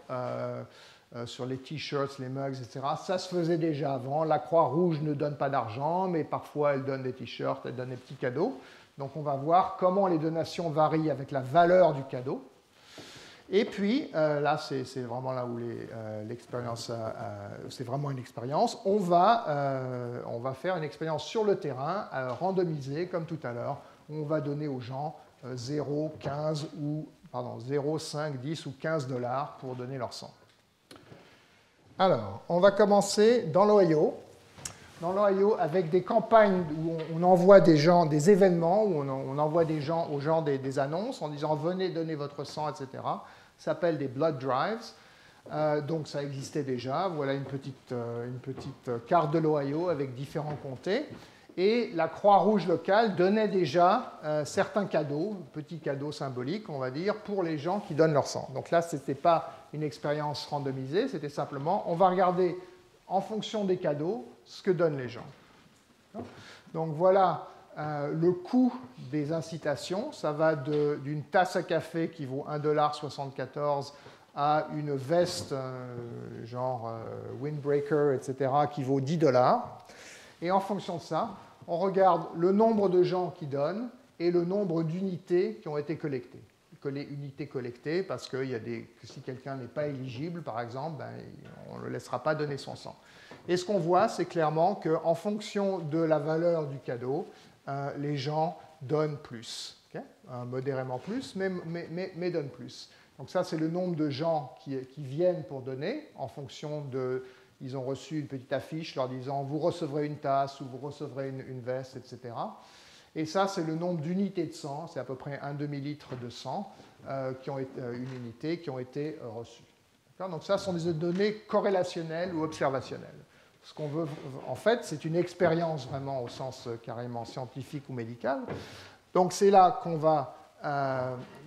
sur les t-shirts, les mugs, etc. Ça se faisait déjà avant. La Croix-Rouge ne donne pas d'argent, mais parfois elle donne des t-shirts, elle donne des petits cadeaux. Donc on va voir comment les donations varient avec la valeur du cadeau. Et puis, là, c'est vraiment là où l'expérience, c'est vraiment une expérience. On va faire une expérience sur le terrain, randomisée, comme tout à l'heure. On va donner aux gens 0, 5, 10 ou 15 $ pour donner leur sang. Alors, on va commencer dans l'Ohio. Dans l'Ohio, avec des campagnes où on envoie des gens, des événements, où on envoie des gens aux gens des annonces en disant « venez donner votre sang », etc. Ça s'appelle des blood drives. Donc ça existait déjà. Voilà une petite carte de l'Ohio avec différents comtés. Et la Croix-Rouge locale donnait déjà certains cadeaux, petits cadeaux symboliques, on va dire, pour les gens qui donnent leur sang. Donc là, ce n'était pas une expérience randomisée, c'était simplement, on va regarder en fonction des cadeaux ce que donnent les gens. Donc voilà le coût des incitations. Ça va d'une tasse à café qui vaut 1,74 $ à une veste genre windbreaker, etc., qui vaut 10 $. Et en fonction de ça, on regarde le nombre de gens qui donnent et le nombre d'unités qui ont été collectées. Unités collectées parce que si quelqu'un n'est pas éligible, par exemple, on ne le laissera pas donner son sang. Et ce qu'on voit, c'est clairement qu'en fonction de la valeur du cadeau, les gens donnent plus, okay, modérément plus, mais donnent plus. Donc ça, c'est le nombre de gens qui viennent pour donner en fonction de... Ils ont reçu une petite affiche leur disant « vous recevrez une tasse » ou « vous recevrez une veste », etc. Et ça, c'est le nombre d'unités de sang, c'est à peu près 1 demi-litre de sang, une unité qui ont été reçues. Donc ça, ce sont des données corrélationnelles ou observationnelles. Ce qu'on veut, en fait, c'est une expérience vraiment au sens carrément scientifique ou médical. Donc c'est là qu'on va,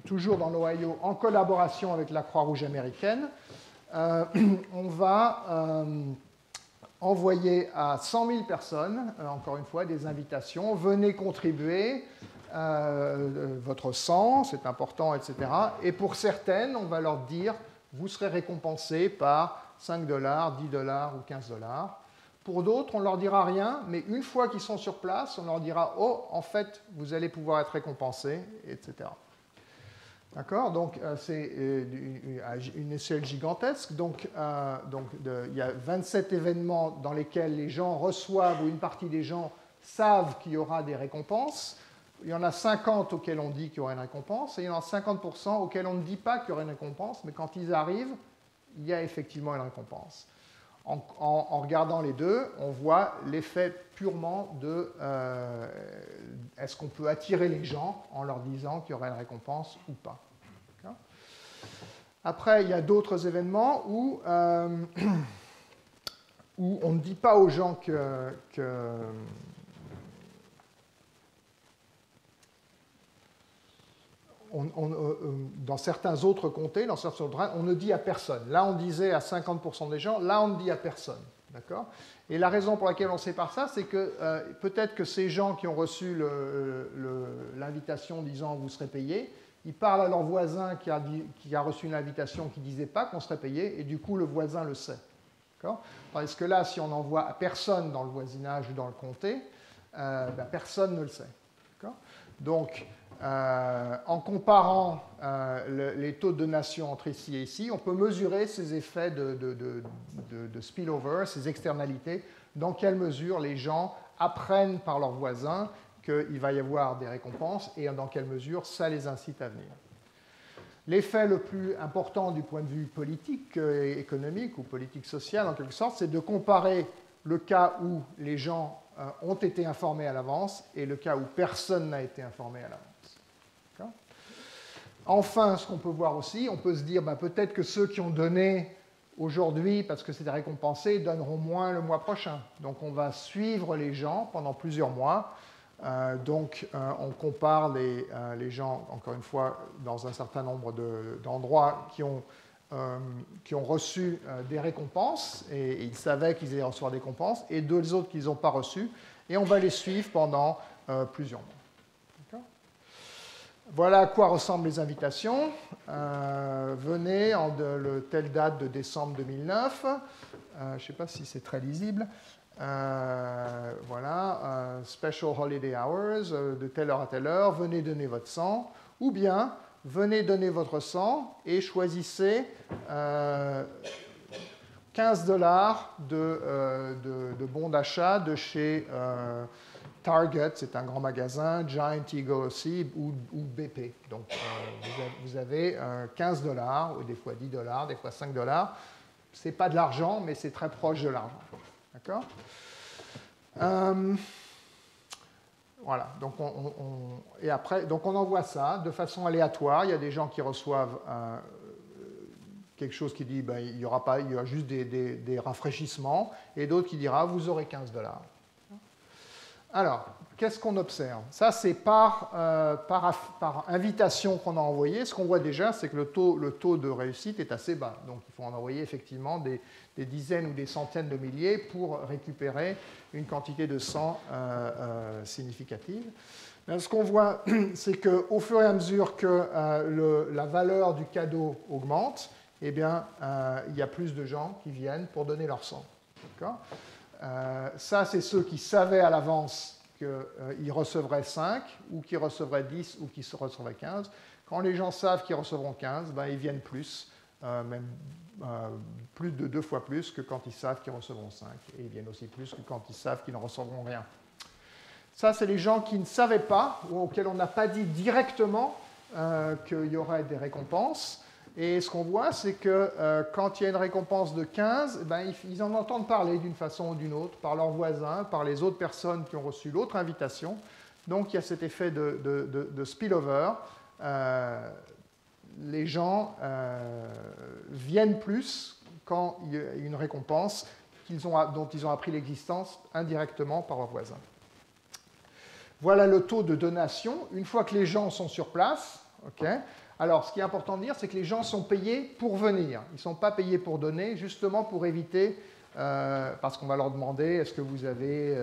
toujours dans l'Ohio, en collaboration avec la Croix-Rouge américaine, on va envoyer à 100 000 personnes, encore une fois, des invitations. Venez contribuer votre sang, c'est important, etc. Et pour certaines, on va leur dire, vous serez récompensés par 5 $, 10 $ ou 15 $. Pour d'autres, on ne leur dira rien, mais une fois qu'ils sont sur place, on leur dira, oh, en fait, vous allez pouvoir être récompensés, etc. D'accord? Donc, c'est une échelle gigantesque. Donc, il y a 27 événements dans lesquels les gens reçoivent, ou une partie des gens savent qu'il y aura des récompenses. Il y en a 50 auxquels on dit qu'il y aura une récompense, et il y en a 50% auxquels on ne dit pas qu'il y aura une récompense, mais quand ils arrivent, il y a effectivement une récompense. En regardant les deux, on voit l'effet purement de est-ce qu'on peut attirer les gens en leur disant qu'il y aura une récompense ou pas. Après, il y a d'autres événements où on ne dit pas aux gens que dans certains autres comtés, on ne dit à personne. Là, on disait à 50% des gens, là, on ne dit à personne. D'accord ? Et la raison pour laquelle on sépare ça, c'est que peut-être que ces gens qui ont reçu l'invitation disant « vous serez payés », ils parlent à leur voisin qui a reçu une invitation qui ne disait pas qu'on serait payé, et du coup, le voisin le sait. D'accord ? Tandis que là, si on n'envoie à personne dans le voisinage ou dans le comté, personne ne le sait. D'accord ? Donc, en comparant les taux de donation entre ici et ici, on peut mesurer ces effets de spillover, ces externalités, dans quelle mesure les gens apprennent par leurs voisins qu'il va y avoir des récompenses et dans quelle mesure ça les incite à venir. L'effet le plus important du point de vue politique et économique ou politique sociale, en quelque sorte, c'est de comparer le cas où les gens ont été informés à l'avance et le cas où personne n'a été informé à l'avance. Enfin, ce qu'on peut voir aussi, on peut se dire peut-être que ceux qui ont donné aujourd'hui, parce que c'était récompensé, donneront moins le mois prochain. Donc on va suivre les gens pendant plusieurs mois. On compare les gens, encore une fois, dans un certain nombre d'endroits qui ont reçu des récompenses, et ils savaient qu'ils allaient recevoir des récompenses, et deux autres qu'ils n'ont pas reçues, et on va les suivre pendant plusieurs mois. Voilà à quoi ressemblent les invitations. Venez en telle date de décembre 2009. Je ne sais pas si c'est très lisible. Voilà, Special Holiday Hours, de telle heure à telle heure. Venez donner votre sang. Ou bien, venez donner votre sang et choisissez 15 $ de bons d'achat de chez Target, c'est un grand magasin, Giant Eagle aussi, ou BP. Donc, vous avez 15 $, ou des fois 10 $, des fois 5 $. Ce n'est pas de l'argent, mais c'est très proche de l'argent. D'accord ? Voilà. Donc, et après, donc on envoie ça de façon aléatoire. Il y a des gens qui reçoivent quelque chose qui dit ben, il y aura juste des rafraîchissements, et d'autres qui dira vous aurez 15 $. Alors, qu'est-ce qu'on observe? Ça, c'est par invitation qu'on a envoyé. Ce qu'on voit déjà, c'est que le taux de réussite est assez bas. Donc, il faut en envoyer effectivement des dizaines ou des centaines de milliers pour récupérer une quantité de sang significative. Mais ce qu'on voit, c'est qu'au fur et à mesure que la valeur du cadeau augmente, eh bien, il y a plus de gens qui viennent pour donner leur sang. D'accord ? Ça, c'est ceux qui savaient à l'avance qu'ils recevraient 5, ou qu'ils recevraient 10, ou qu'ils recevraient 15. Quand les gens savent qu'ils recevront 15, ben, ils viennent plus, même plus de 2 fois plus que quand ils savent qu'ils recevront 5. Et ils viennent aussi plus que quand ils savent qu'ils ne recevront rien. Ça, c'est les gens qui ne savaient pas, ou auxquels on n'a pas dit directement qu'il y aurait des récompenses. Et ce qu'on voit, c'est que quand il y a une récompense de 15, ben, ils en entendent parler d'une façon ou d'une autre, par leurs voisins, par les autres personnes qui ont reçu l'autre invitation. Donc il y a cet effet de spillover. Les gens viennent plus quand il y a une récompense dont ils ont appris l'existence indirectement par leurs voisins. Voilà le taux de donation. Une fois que les gens sont sur place, okay. Alors, ce qui est important de dire, c'est que les gens sont payés pour venir. Ils ne sont pas payés pour donner, justement pour éviter, parce qu'on va leur demander, est-ce que vous avez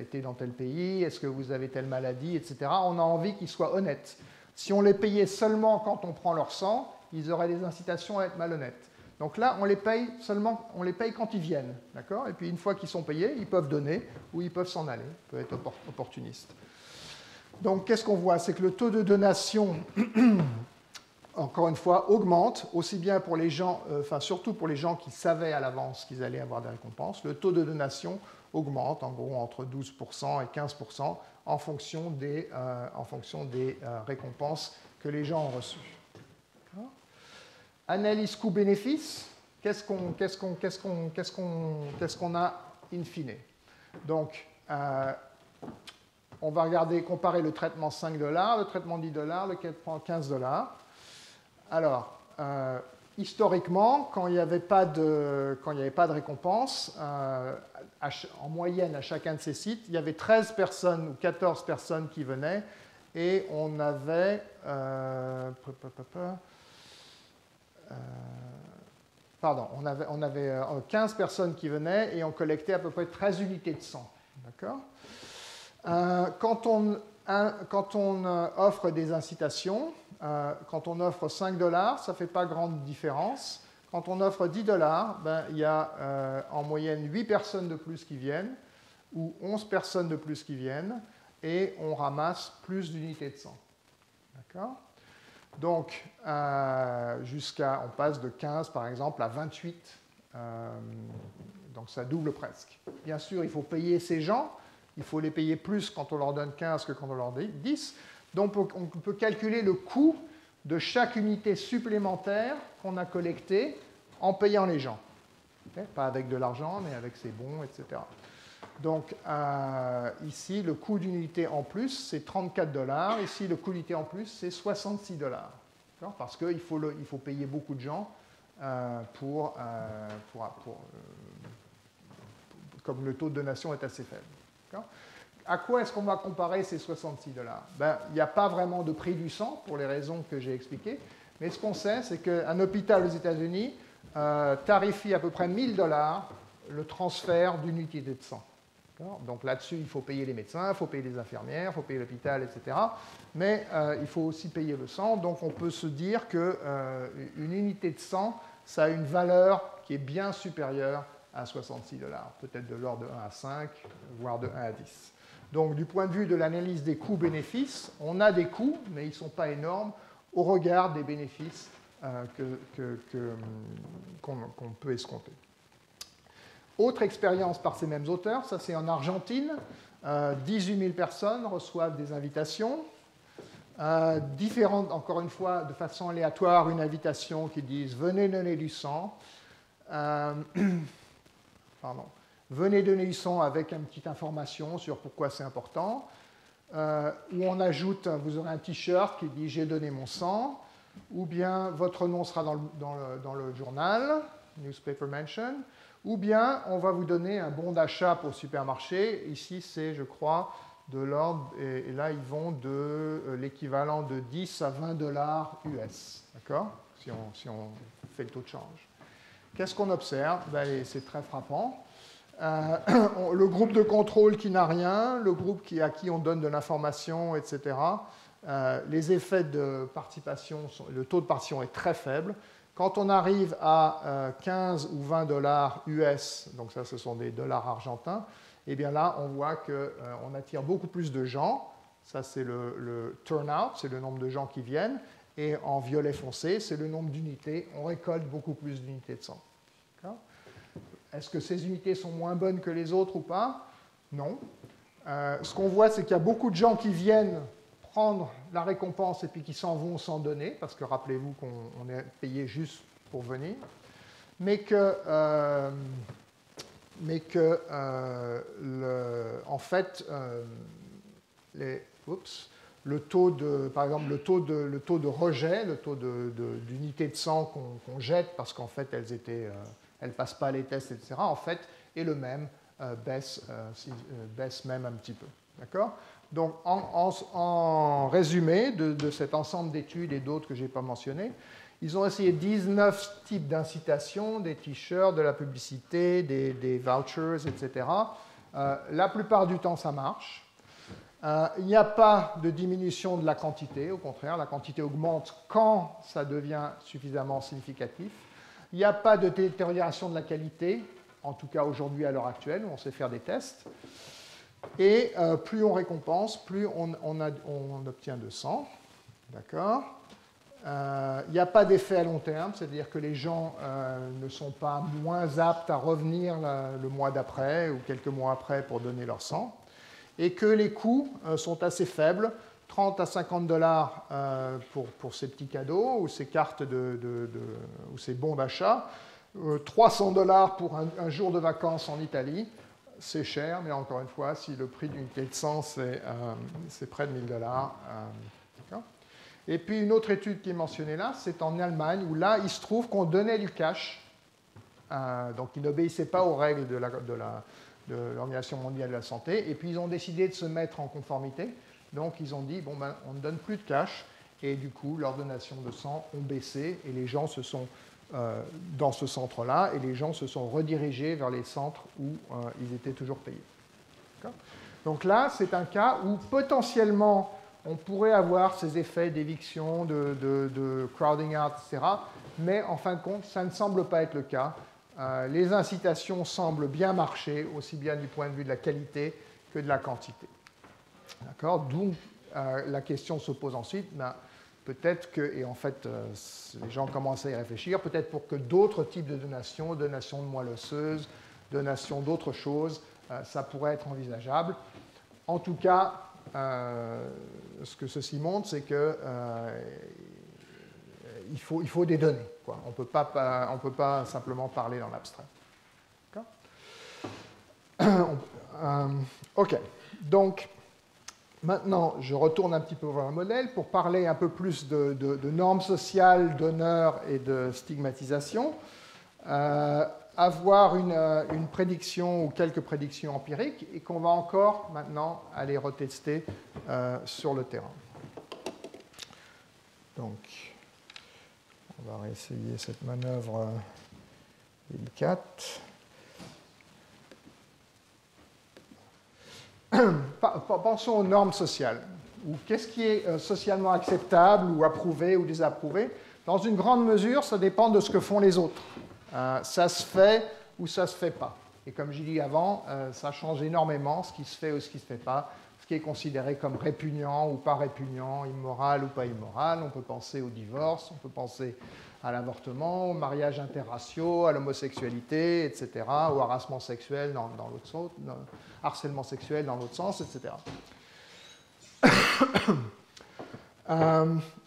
été dans tel pays, est-ce que vous avez telle maladie, etc. On a envie qu'ils soient honnêtes. Si on les payait seulement quand on prend leur sang, ils auraient des incitations à être malhonnêtes. Donc là, on les paye seulement, on les paye quand ils viennent. D'accord ? Et puis, une fois qu'ils sont payés, ils peuvent donner ou ils peuvent s'en aller. Ils peuvent être opportunistes. Donc, qu'est-ce qu'on voit? C'est que le taux de donation... encore une fois, augmente, aussi bien pour les gens, surtout pour les gens qui savaient à l'avance qu'ils allaient avoir des récompenses. Le taux de donation augmente, en gros, entre 12% et 15% en fonction des récompenses que les gens ont reçues. Analyse coût-bénéfice, qu'est-ce qu'on a in fine? Donc, on va comparer le traitement 5 $, le traitement 10 $, le traitement 15 $. Alors, historiquement, quand il n'y avait pas de récompense, en moyenne à chacun de ces sites, il y avait 13 personnes ou 14 personnes qui venaient et on avait 15 personnes qui venaient et on collectait à peu près 13 unités de sang. D'accord ? Quand on offre des incitations, quand on offre 5 $, ça ne fait pas grande différence. Quand on offre 10 $, ben, il y a en moyenne 8 personnes de plus qui viennent, ou 11 personnes de plus qui viennent, et on ramasse plus d'unités de sang. D'accord ? Donc, on passe de 15, par exemple, à 28. Donc, ça double presque. Bien sûr, il faut payer ces gens. Il faut les payer plus quand on leur donne 15 que quand on leur donne 10. Donc, on peut calculer le coût de chaque unité supplémentaire qu'on a collectée en payant les gens. Okay? Pas avec de l'argent, mais avec ses bons, etc. Donc, ici, le coût d'une unité en plus, c'est 34 $. Ici, le coût d'unité en plus, c'est 66 $. Parce qu'il faut payer beaucoup de gens comme le taux de donation est assez faible. À quoi est-ce qu'on va comparer ces 66 $? Ben, il n'y a pas vraiment de prix du sang pour les raisons que j'ai expliquées, mais ce qu'on sait, c'est qu'un hôpital aux États-Unis tarifie à peu près 1 000 $ le transfert d'une unité de sang. Donc là-dessus, il faut payer les médecins, il faut payer les infirmières, il faut payer l'hôpital, etc. Mais il faut aussi payer le sang. Donc on peut se dire qu'une unité de sang, ça a une valeur qui est bien supérieure à 66 $, peut-être de l'ordre de 1 à 5, voire de 1 à 10. Donc du point de vue de l'analyse des coûts-bénéfices, on a des coûts, mais ils ne sont pas énormes au regard des bénéfices qu'on peut escompter. Autre expérience par ces mêmes auteurs, ça c'est en Argentine. 18 000 personnes reçoivent des invitations. Différentes, encore une fois, de façon aléatoire, une invitation qui disent « Venez donner du sang ». Venez donner du sang avec une petite information sur pourquoi c'est important. Où on ajoute, vous aurez un t-shirt qui dit « J'ai donné mon sang ». Ou bien votre nom sera dans le journal, Newspaper Mention. Ou bien on va vous donner un bon d'achat pour le supermarché. Ici, c'est, je crois, de l'ordre, et là, ils vont de l'équivalent de 10 à 20 $ US. D'accord ? Si on fait le taux de change. Qu'est-ce qu'on observe ? C'est très frappant. Le groupe de contrôle qui n'a rien, le groupe à qui on donne de l'information, etc. Les effets de participation, le taux de participation est très faible. Quand on arrive à 15 ou 20 $ US, donc ça ce sont des dollars argentins, et bien là on voit qu'on attire beaucoup plus de gens. Ça c'est le turnout, c'est le nombre de gens qui viennent. Et en violet foncé, c'est le nombre d'unités. On récolte beaucoup plus d'unités de sang. Est-ce que ces unités sont moins bonnes que les autres ou pas? Non. Ce qu'on voit, c'est qu'il y a beaucoup de gens qui viennent prendre la récompense et puis qui s'en vont sans donner, parce que rappelez-vous qu'on est payé juste pour venir, mais que en fait, le taux de, par exemple, le taux de rejet, le taux d'unités de sang qu'on jette parce qu'en fait elles passent pas les tests, etc. En fait, est le même, baisse même un petit peu. D'accord ? Donc, en résumé de cet ensemble d'études et d'autres que je n'ai pas mentionnées, ils ont essayé 19 types d'incitations, des t-shirts, de la publicité, des vouchers, etc. La plupart du temps, ça marche. Il n'y a pas de diminution de la quantité, au contraire, la quantité augmente quand ça devient suffisamment significatif. Il n'y a pas de détérioration de la qualité, en tout cas aujourd'hui à l'heure actuelle, où on sait faire des tests. Et plus on récompense, plus on obtient de sang. D'accord ? Il n'y a pas d'effet à long terme, c'est-à-dire que les gens ne sont pas moins aptes à revenir le mois d'après ou quelques mois après pour donner leur sang. Et que les coûts sont assez faibles, 30 à 50 $ pour ces petits cadeaux ou ces cartes ou ces bons d'achat, 300 $ pour un jour de vacances en Italie. C'est cher, mais encore une fois, si le prix d'une unité de sang, c'est près de 1 000 $. Et puis une autre étude qui est mentionnée là, c'est en Allemagne, où là, il se trouve qu'on donnait du cash. Donc ils n'obéissaient pas aux règles de l'Organisation mondiale de la santé. Et puis ils ont décidé de se mettre en conformité. Donc ils ont dit, bon, on ne donne plus de cash. Et du coup, leurs donations de sang ont baissé. Et les gens se sont dans ce centre-là, et les gens se sont redirigés vers les centres où ils étaient toujours payés. Donc là, c'est un cas où potentiellement on pourrait avoir ces effets d'éviction, de crowding out, etc. Mais en fin de compte, ça ne semble pas être le cas. Les incitations semblent bien marcher, aussi bien du point de vue de la qualité que de la quantité. D'accord ? D'où la question se pose ensuite, peut-être que, et en fait, les gens commencent à y réfléchir, peut-être pour que d'autres types de donations de moelle osseuse, donations d'autres choses, ça pourrait être envisageable. En tout cas, ce que ceci montre, c'est qu'il faut des données, quoi. On ne peut pas simplement parler dans l'abstrait. OK. Donc, maintenant, je retourne un petit peu vers le modèle pour parler un peu plus de normes sociales, d'honneur et de stigmatisation. Avoir une prédiction ou quelques prédictions empiriques et qu'on va encore maintenant aller retester sur le terrain. Donc, on va réessayer cette manœuvre délicate. Pensons aux normes sociales. Ou qu'est-ce qui est socialement acceptable ou approuvé ou désapprouvé? Dans une grande mesure, ça dépend de ce que font les autres. Ça se fait ou ça ne se fait pas. Et comme j'ai dit avant, ça change énormément ce qui se fait ou ce qui ne se fait pas, ce qui est considéré comme répugnant ou pas répugnant, immoral ou pas immoral. On peut penser au divorce, on peut penser à l'avortement, au mariage interraciaux, à l'homosexualité, etc., au harcèlement sexuel dans l'autre sens, harcèlement sexuel dans l'autre sens, etc.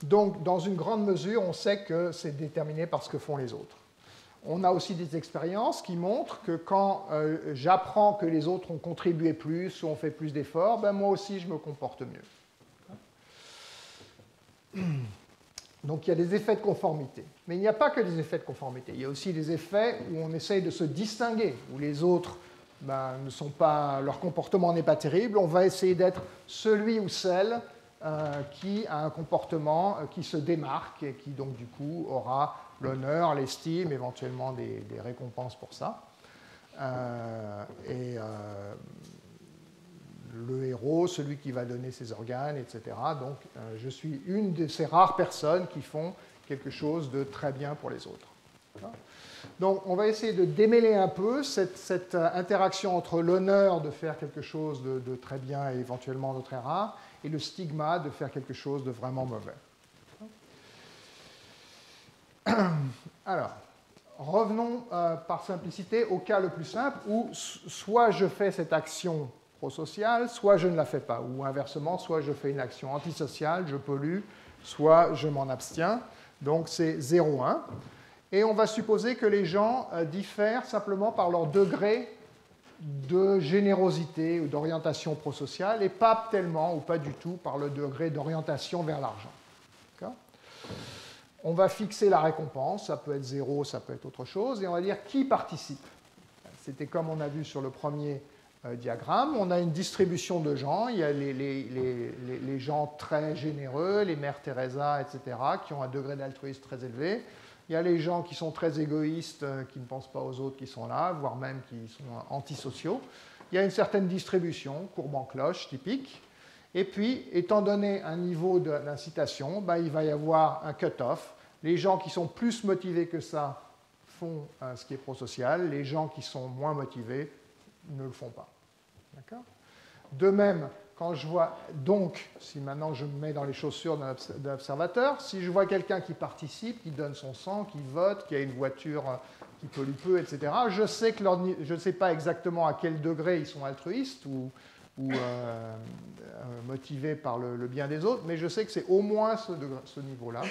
Donc, dans une grande mesure, on sait que c'est déterminé par ce que font les autres. On a aussi des expériences qui montrent que quand j'apprends que les autres ont contribué plus ou ont fait plus d'efforts, ben moi aussi je me comporte mieux. Donc il y a des effets de conformité. Mais il n'y a pas que des effets de conformité. Il y a aussi des effets où on essaye de se distinguer, où les autres ne sont pas, leur comportement n'est pas terrible. On va essayer d'être celui ou celle qui a un comportement qui se démarque et qui donc du coup aura l'honneur, l'estime, éventuellement des récompenses pour ça. Le héros, celui qui va donner ses organes, etc. Donc je suis une de ces rares personnes qui font quelque chose de très bien pour les autres. Donc on va essayer de démêler un peu cette interaction entre l'honneur de faire quelque chose de très bien et éventuellement de très rare, et le stigma de faire quelque chose de vraiment mauvais. Alors, revenons par simplicité au cas le plus simple où soit je fais cette action prosociale, soit je ne la fais pas, ou inversement, soit je fais une action antisociale, je pollue, soit je m'en abstiens. Donc c'est 0,1. Et on va supposer que les gens diffèrent simplement par leur degré de générosité ou d'orientation prosociale, et pas tellement ou pas du tout par le degré d'orientation vers l'argent. On va fixer la récompense, ça peut être 0, ça peut être autre chose, et on va dire qui participe. C'était comme on a vu sur le premier diagramme, on a une distribution de gens, il y a les gens très généreux, les mères Teresa, etc., qui ont un degré d'altruisme très élevé. Il y a les gens qui sont très égoïstes, qui ne pensent pas aux autres qui sont là, voire même qui sont antisociaux. Il y a une certaine distribution, courbe en cloche typique. Et puis, étant donné un niveau d'incitation, il va y avoir un cut-off. Les gens qui sont plus motivés que ça font ce qui est prosocial. Les gens qui sont moins motivés ne le font pas. D'accord ? De même, quand je vois, donc, si maintenant je me mets dans les chaussures d'un observateur, si je vois quelqu'un qui participe, qui donne son sang, qui vote, qui a une voiture qui pollue peu, etc., je sais que je ne sais pas exactement à quel degré ils sont altruistes ou motivés par le bien des autres, mais je sais que c'est au moins ce niveau-là.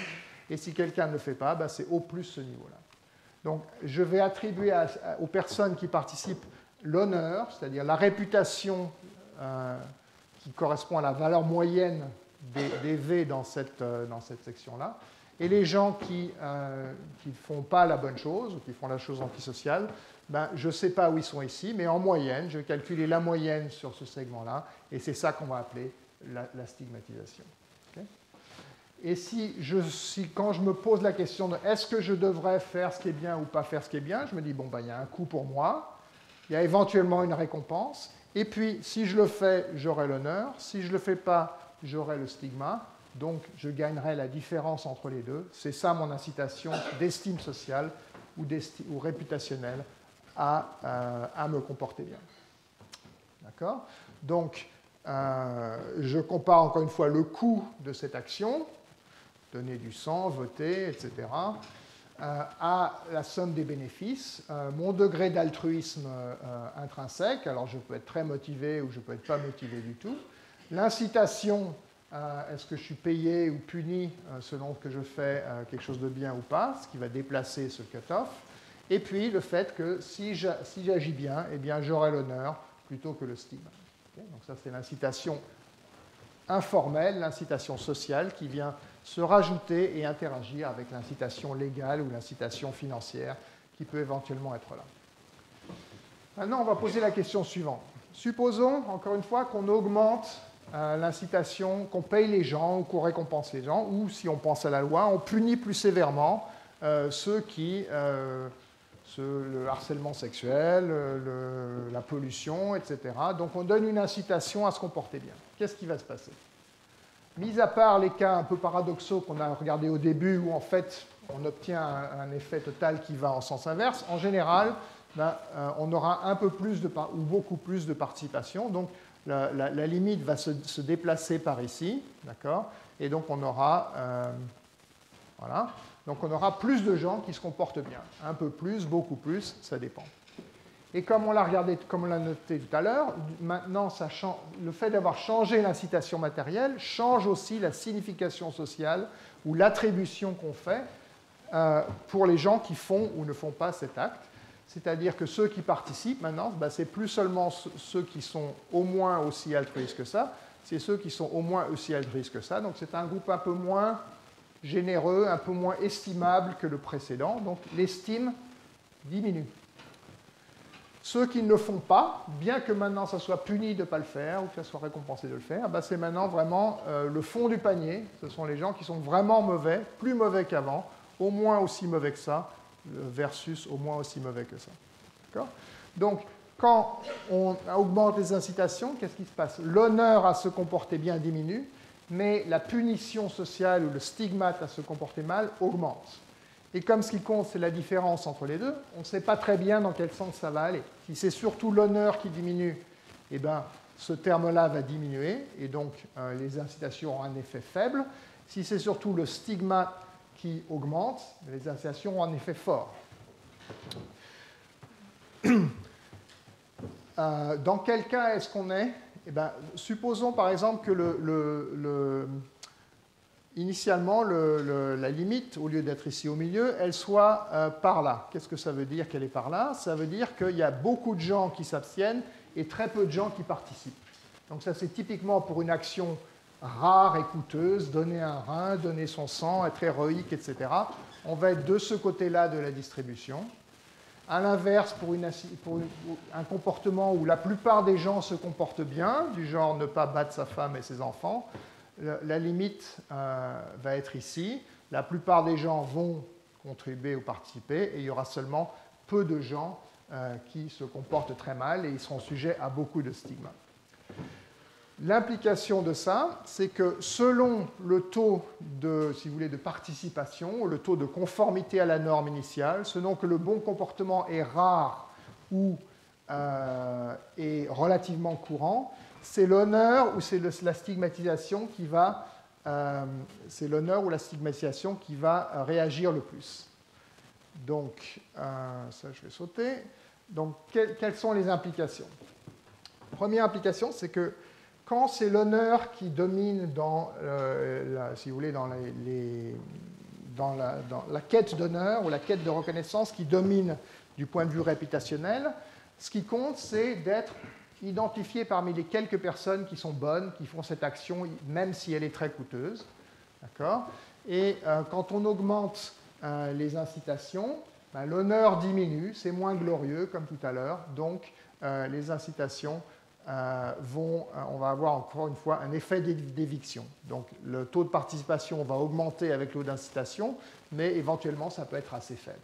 Et si quelqu'un ne le fait pas, c'est au plus ce niveau-là. Donc, je vais attribuer aux personnes qui participent l'honneur, c'est-à-dire la réputation qui correspond à la valeur moyenne des V dans cette section-là. Et les gens qui ne font pas la bonne chose, ou qui font la chose antisociale, je ne sais pas où ils sont ici, mais en moyenne, je vais calculer la moyenne sur ce segment-là, et c'est ça qu'on va appeler la stigmatisation. Okay ? Et quand je me pose la question de est-ce que je devrais faire ce qui est bien ou pas faire ce qui est bien, je me dis, il y a un coût pour moi, il y a éventuellement une récompense, et puis si je le fais, j'aurai l'honneur, si je ne le fais pas, j'aurai le stigma, donc je gagnerai la différence entre les deux. C'est ça mon incitation d'estime sociale ou réputationnelle à me comporter bien. D'accord ? Donc, je compare encore une fois le coût de cette action, donner du sang, voter, etc., à la somme des bénéfices, mon degré d'altruisme intrinsèque, alors je peux être très motivé ou je peux être pas motivé du tout, l'incitation, est-ce que je suis payé ou puni selon que je fais quelque chose de bien ou pas, ce qui va déplacer ce cut-off, et puis le fait que si j'agis bien, eh bien j'aurai l'honneur plutôt que le stigma. Okay ? Donc ça c'est l'incitation informelle, l'incitation sociale qui vient se rajouter et interagir avec l'incitation légale ou l'incitation financière qui peut éventuellement être là. Maintenant, on va poser la question suivante. Supposons, encore une fois, qu'on augmente l'incitation, qu'on paye les gens ou qu'on récompense les gens, ou si on pense à la loi, on punit plus sévèrement ceux qui le harcèlement sexuel, la pollution, etc. Donc on donne une incitation à se comporter bien. Qu'est-ce qui va se passer? Mis à part les cas un peu paradoxaux qu'on a regardés au début, où en fait on obtient un effet total qui va en sens inverse, en général, on aura un peu plus ou beaucoup plus de participation. Donc la limite va se déplacer par ici, d'accord? Et donc on aura, voilà. Donc on aura plus de gens qui se comportent bien. Un peu plus, beaucoup plus, ça dépend. Et comme on l'a regardé, comme on l'a noté tout à l'heure, maintenant le fait d'avoir changé l'incitation matérielle change aussi la signification sociale ou l'attribution qu'on fait pour les gens qui font ou ne font pas cet acte. C'est-à-dire que ceux qui participent maintenant, c'est plus seulement ceux qui sont au moins aussi altruistes que ça, c'est ceux qui sont au moins aussi altruistes que ça. Donc c'est un groupe un peu moins généreux, un peu moins estimable que le précédent. Donc l'estime diminue. Ceux qui ne le font pas, bien que maintenant ça soit puni de ne pas le faire ou que ça soit récompensé de le faire, c'est maintenant vraiment le fond du panier. Ce sont les gens qui sont vraiment mauvais, plus mauvais qu'avant, au moins aussi mauvais que ça, versus au moins aussi mauvais que ça. D'accord ? Donc, quand on augmente les incitations, qu'est-ce qui se passe? L'honneur à se comporter bien diminue, mais la punition sociale ou le stigmate à se comporter mal augmente. Et comme ce qui compte, c'est la différence entre les deux, on ne sait pas très bien dans quel sens ça va aller. Si c'est surtout l'honneur qui diminue, eh bien, ce terme-là va diminuer, et donc les incitations ont un effet faible. Si c'est surtout le stigmate qui augmente, les incitations ont un effet fort. Dans quel cas est-ce qu'on est? Eh bien, supposons par exemple que initialement, la limite, au lieu d'être ici au milieu, elle soit par là. Qu'est-ce que ça veut dire qu'elle est par là? Ça veut dire qu'il y a beaucoup de gens qui s'abstiennent et très peu de gens qui participent. Donc ça, c'est typiquement pour une action rare et coûteuse, donner un rein, donner son sang, être héroïque, etc. On va être de ce côté-là de la distribution. À l'inverse, pour un comportement où la plupart des gens se comportent bien, du genre ne pas battre sa femme et ses enfants, la limite va être ici. La plupart des gens vont contribuer ou participer et il y aura seulement peu de gens qui se comportent très mal et ils seront sujets à beaucoup de stigmas. L'implication de ça, c'est que selon le taux de, si vous voulez, de participation, le taux de conformité à la norme initiale, selon que le bon comportement est rare ou est relativement courant, c'est l'honneur ou c'est la stigmatisation qui va, réagir le plus. Donc, ça je vais sauter. Donc, quelles sont les implications? Première implication, c'est que quand c'est l'honneur qui domine dans, si vous voulez, dans la quête d'honneur ou la quête de reconnaissance qui domine du point de vue réputationnel, ce qui compte, c'est d'être identifié parmi les quelques personnes qui sont bonnes, qui font cette action, même si elle est très coûteuse. D'accord ? Et quand on augmente les incitations, l'honneur diminue, c'est moins glorieux, comme tout à l'heure, donc les incitations on va avoir encore une fois un effet d'éviction. Donc le taux de participation va augmenter avec le taux d'incitation, mais éventuellement ça peut être assez faible.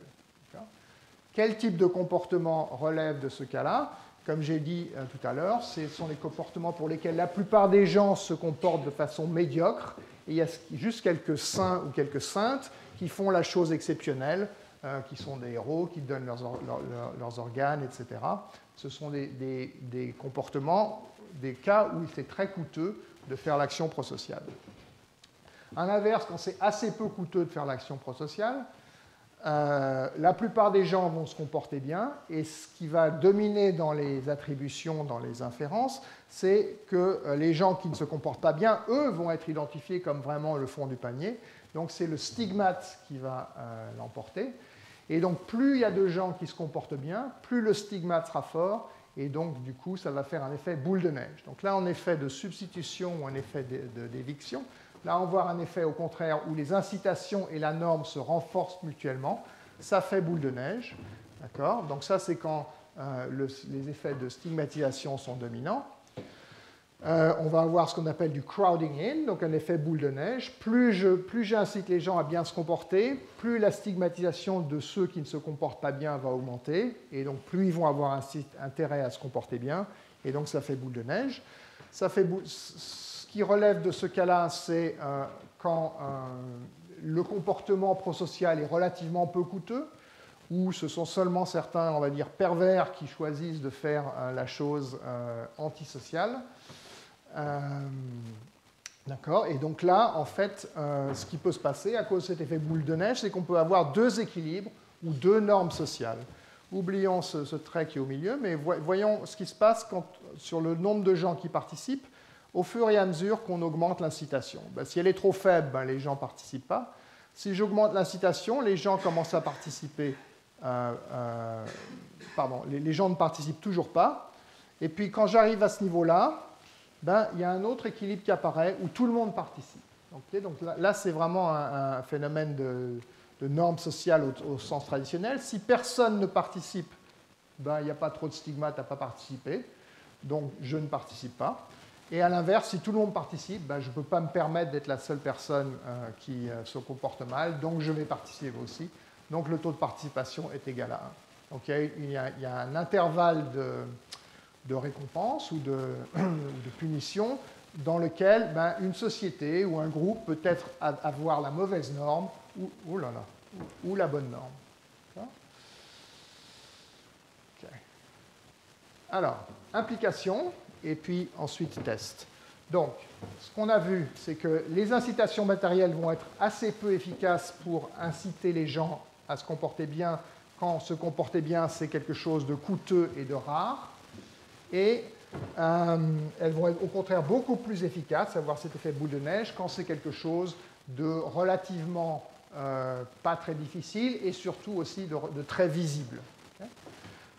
Quel type de comportement relève de ce cas-là? Comme j'ai dit tout à l'heure, ce sont les comportements pour lesquels la plupart des gens se comportent de façon médiocre, et il y a juste quelques saints ou quelques saintes qui font la chose exceptionnelle, qui sont des héros, qui donnent leurs organes, etc. Ce sont des comportements, des cas où c'est très coûteux de faire l'action prosociale. À l'inverse, quand c'est assez peu coûteux de faire l'action prosociale, la plupart des gens vont se comporter bien, et ce qui va dominer dans les attributions, dans les inférences, c'est que les gens qui ne se comportent pas bien, eux, vont être identifiés comme vraiment le fond du panier. Donc c'est le stigmate qui va l'emporter. Et donc, plus il y a de gens qui se comportent bien, plus le stigmate sera fort, et donc, du coup, ça va faire un effet boule de neige. Donc là, un effet de substitution ou un effet d'éviction. Là, on voit un effet, au contraire, où les incitations et la norme se renforcent mutuellement. Ça fait boule de neige. D'accord ? Donc ça, c'est quand les effets de stigmatisation sont dominants. On va avoir ce qu'on appelle du crowding in, donc un effet boule de neige. Plus j'incite les gens à bien se comporter, plus la stigmatisation de ceux qui ne se comportent pas bien va augmenter, et donc plus ils vont avoir intérêt à se comporter bien, et donc ça fait boule de neige. Ce qui relève de ce cas-là, c'est quand le comportement prosocial est relativement peu coûteux, où ce sont seulement certains, on va dire, pervers qui choisissent de faire la chose antisociale. D'accord. Et donc là, en fait, ce qui peut se passer à cause de cet effet boule de neige, c'est qu'on peut avoir deux équilibres ou deux normes sociales. Oublions ce trait qui est au milieu, mais voyons ce qui se passe sur le nombre de gens qui participent au fur et à mesure qu'on augmente l'incitation. Ben, si elle est trop faible, ben, les gens ne participent pas. Si j'augmente l'incitation, les gens commencent à participer. Les gens ne participent toujours pas. Et puis quand j'arrive à ce niveau-là, ben, il y a un autre équilibre qui apparaît où tout le monde participe. Okay, donc là c'est vraiment un phénomène de norme sociale au sens traditionnel. Si personne ne participe, ben, il n'y a pas trop de stigmate à ne pas participer, donc je ne participe pas. Et à l'inverse, si tout le monde participe, ben, je ne peux pas me permettre d'être la seule personne qui se comporte mal, donc je vais participer aussi. Donc le taux de participation est égal à 1. Donc il y a un intervalle de récompense ou de punition dans lequel ben, une société ou un groupe peut être avoir la mauvaise norme ou la bonne norme. Okay. Alors, implication et puis ensuite test. Donc, ce qu'on a vu, c'est que les incitations matérielles vont être assez peu efficaces pour inciter les gens à se comporter bien quand se comporter bien, c'est quelque chose de coûteux et de rare. Et elles vont être au contraire beaucoup plus efficaces, avoir cet effet boule de neige, quand c'est quelque chose de relativement pas très difficile et surtout aussi de très visible. Okay.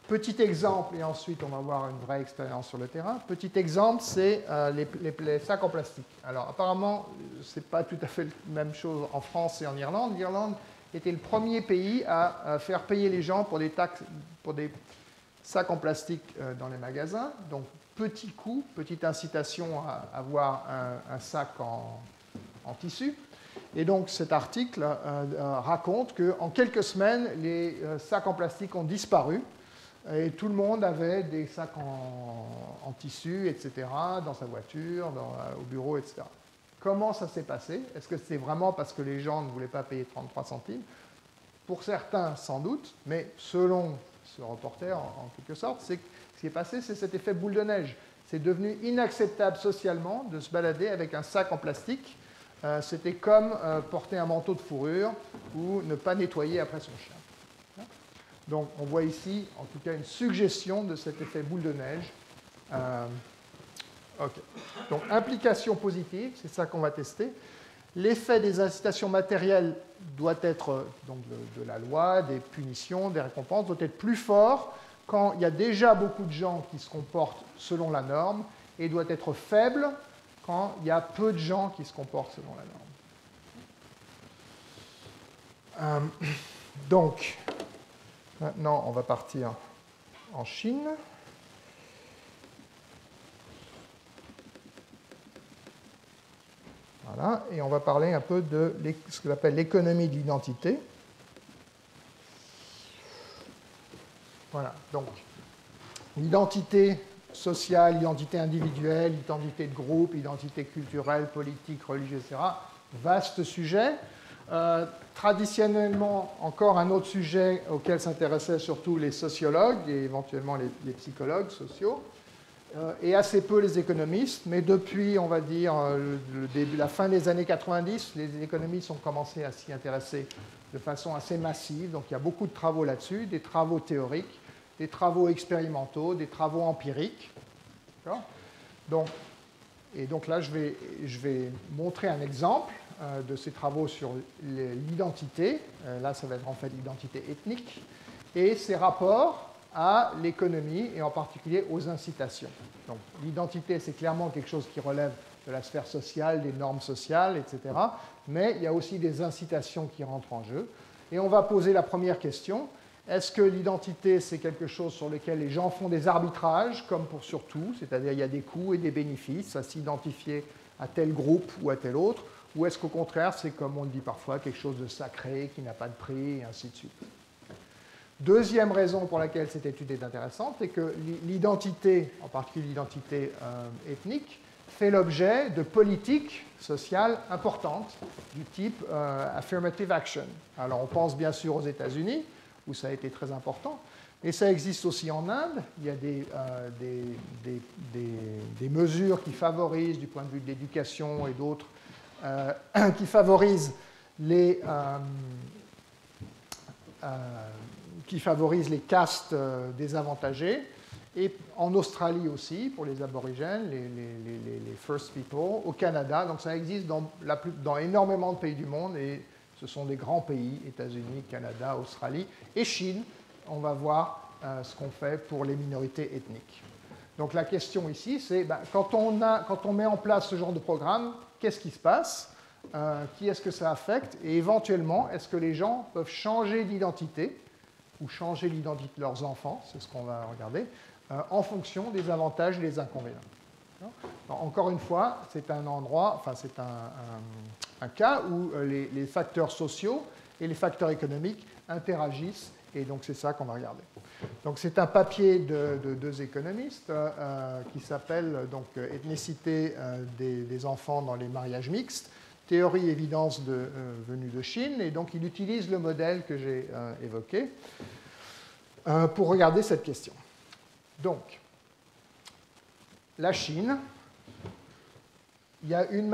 Petit exemple, et ensuite on va voir une vraie expérience sur le terrain. Petit exemple, c'est les sacs en plastique. Alors apparemment, ce n'est pas tout à fait la même chose en France et en Irlande. L'Irlande était le premier pays à faire payer les gens pour des sacs en plastique dans les magasins. Donc petit coût, petite incitation à avoir un sac en tissu. Et donc cet article raconte qu'en quelques semaines, les sacs en plastique ont disparu. Et tout le monde avait des sacs en tissu, etc., dans sa voiture, au bureau, etc. Comment ça s'est passé? Est-ce que c'est vraiment parce que les gens ne voulaient pas payer 33 centimes? Pour certains, sans doute, mais selon ce reporter, en quelque sorte, ce qui est passé, c'est cet effet boule de neige. C'est devenu inacceptable socialement de se balader avec un sac en plastique. C'était comme porter un manteau de fourrure ou ne pas nettoyer après son chien. Donc on voit ici, en tout cas, une suggestion de cet effet boule de neige. Okay. Donc implication positive, c'est ça qu'on va tester. L'effet des incitations matérielles doit être, donc de la loi, des punitions, des récompenses, doit être plus fort quand il y a déjà beaucoup de gens qui se comportent selon la norme et doit être faible quand il y a peu de gens qui se comportent selon la norme. Donc, maintenant, on va partir en Chine. Voilà, et on va parler un peu de ce qu'on appelle l'économie de l'identité. Voilà, donc l'identité sociale, l'identité individuelle, l'identité de groupe, l'identité culturelle, politique, religieuse, etc. Vaste sujet. Traditionnellement, encore un autre sujet auquel s'intéressaient surtout les sociologues et éventuellement les psychologues sociaux, et assez peu les économistes, mais depuis, on va dire, la fin des années 90, les économistes ont commencé à s'y intéresser de façon assez massive. Donc il y a beaucoup de travaux là-dessus, des travaux théoriques, des travaux expérimentaux, des travaux empiriques. Donc là, je vais montrer un exemple de ces travaux sur l'identité. Là, ça va être en fait l'identité ethnique et ses rapports à l'économie et en particulier aux incitations. Donc l'identité, c'est clairement quelque chose qui relève de la sphère sociale, des normes sociales, etc. Mais il y a aussi des incitations qui rentrent en jeu. Et on va poser la première question. Est-ce que l'identité, c'est quelque chose sur lequel les gens font des arbitrages, comme pour sur tout, c'est-à-dire il y a des coûts et des bénéfices à s'identifier à tel groupe ou à tel autre, ou est-ce qu'au contraire, c'est comme on le dit parfois, quelque chose de sacré, qui n'a pas de prix, et ainsi de suite. Deuxième raison pour laquelle cette étude est intéressante, c'est que l'identité, en particulier l'identité ethnique, fait l'objet de politiques sociales importantes du type affirmative action. Alors on pense bien sûr aux États-Unis, où ça a été très important, mais ça existe aussi en Inde. Il y a des mesures qui favorisent, du point de vue de l'éducation et d'autres, qui favorisent les castes désavantagées. Et en Australie aussi, pour les aborigènes, les First People, au Canada. Donc ça existe dans énormément de pays du monde, et ce sont des grands pays, États-Unis, Canada, Australie et Chine. On va voir ce qu'on fait pour les minorités ethniques. Donc la question ici, c'est quand on met en place ce genre de programme, qu'est-ce qui se passe? Qui est-ce que ça affecte? Et éventuellement, est-ce que les gens peuvent changer d'identité ou changer l'identité de leurs enfants, c'est ce qu'on va regarder, en fonction des avantages et des inconvénients. Alors, encore une fois, c'est un endroit, enfin c'est un cas où les facteurs sociaux et les facteurs économiques interagissent, et donc c'est ça qu'on va regarder. Donc c'est un papier de deux économistes qui s'appelle donc Ethnicité des enfants dans les mariages mixtes, théorie et évidence venue de Chine, et donc il utilise le modèle que j'ai évoqué pour regarder cette question. Donc, la Chine, il y a une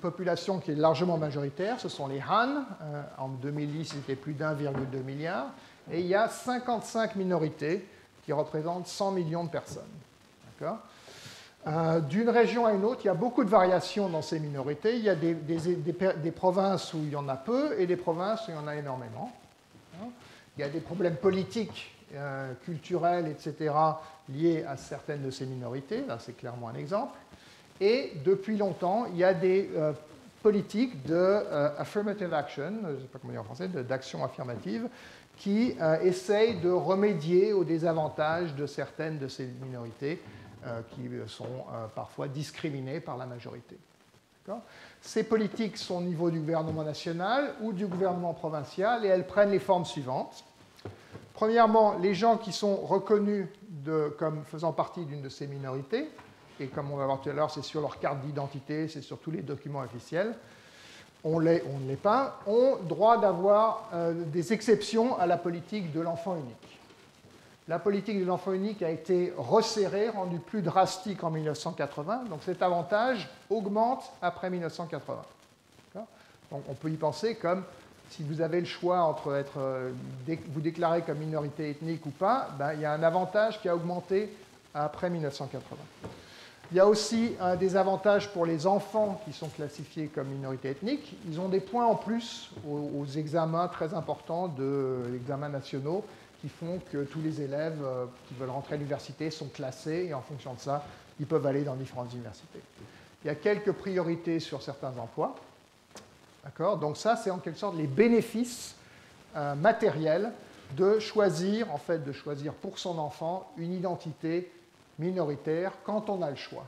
population qui est largement majoritaire, ce sont les Han. En 2010, c'était plus d'1,2 milliard. Et il y a 55 minorités qui représentent 100 millions de personnes. D'une région à une autre, il y a beaucoup de variations dans ces minorités. Il y a des provinces où il y en a peu et des provinces où il y en a énormément. Il y a des problèmes politiques, culturels, etc., liés à certaines de ces minorités. Là, c'est clairement un exemple. Et depuis longtemps, il y a des politiques de affirmative action, je ne sais pas comment dire en français, d'action affirmative, qui essayent de remédier aux désavantages de certaines de ces minorités qui sont parfois discriminées par la majorité. Ces politiques sont au niveau du gouvernement national ou du gouvernement provincial, et elles prennent les formes suivantes. Premièrement, les gens qui sont reconnus comme faisant partie d'une de ces minorités, et comme on va voir tout à l'heure, c'est sur leur carte d'identité, c'est sur tous les documents officiels, on ne l'est pas, ont droit d'avoir des exceptions à la politique de l'enfant unique. La politique de l'enfant unique a été resserrée, rendue plus drastique en 1980, donc cet avantage augmente après 1980. Donc on peut y penser comme si vous avez le choix entre vous déclarer comme minorité ethnique ou pas, il y a un avantage qui a augmenté après 1980. Il y a aussi des avantages pour les enfants qui sont classifiés comme minorité ethnique. Ils ont des points en plus aux examens très importants de l'examen nationaux qui font que tous les élèves qui veulent rentrer à l'université sont classés, et en fonction de ça, ils peuvent aller dans différentes universités. Il y a quelques priorités sur certains emplois. D'accord ? Donc ça, c'est en quelque sorte les bénéfices matériels de choisir pour son enfant une identité minoritaire quand on a le choix.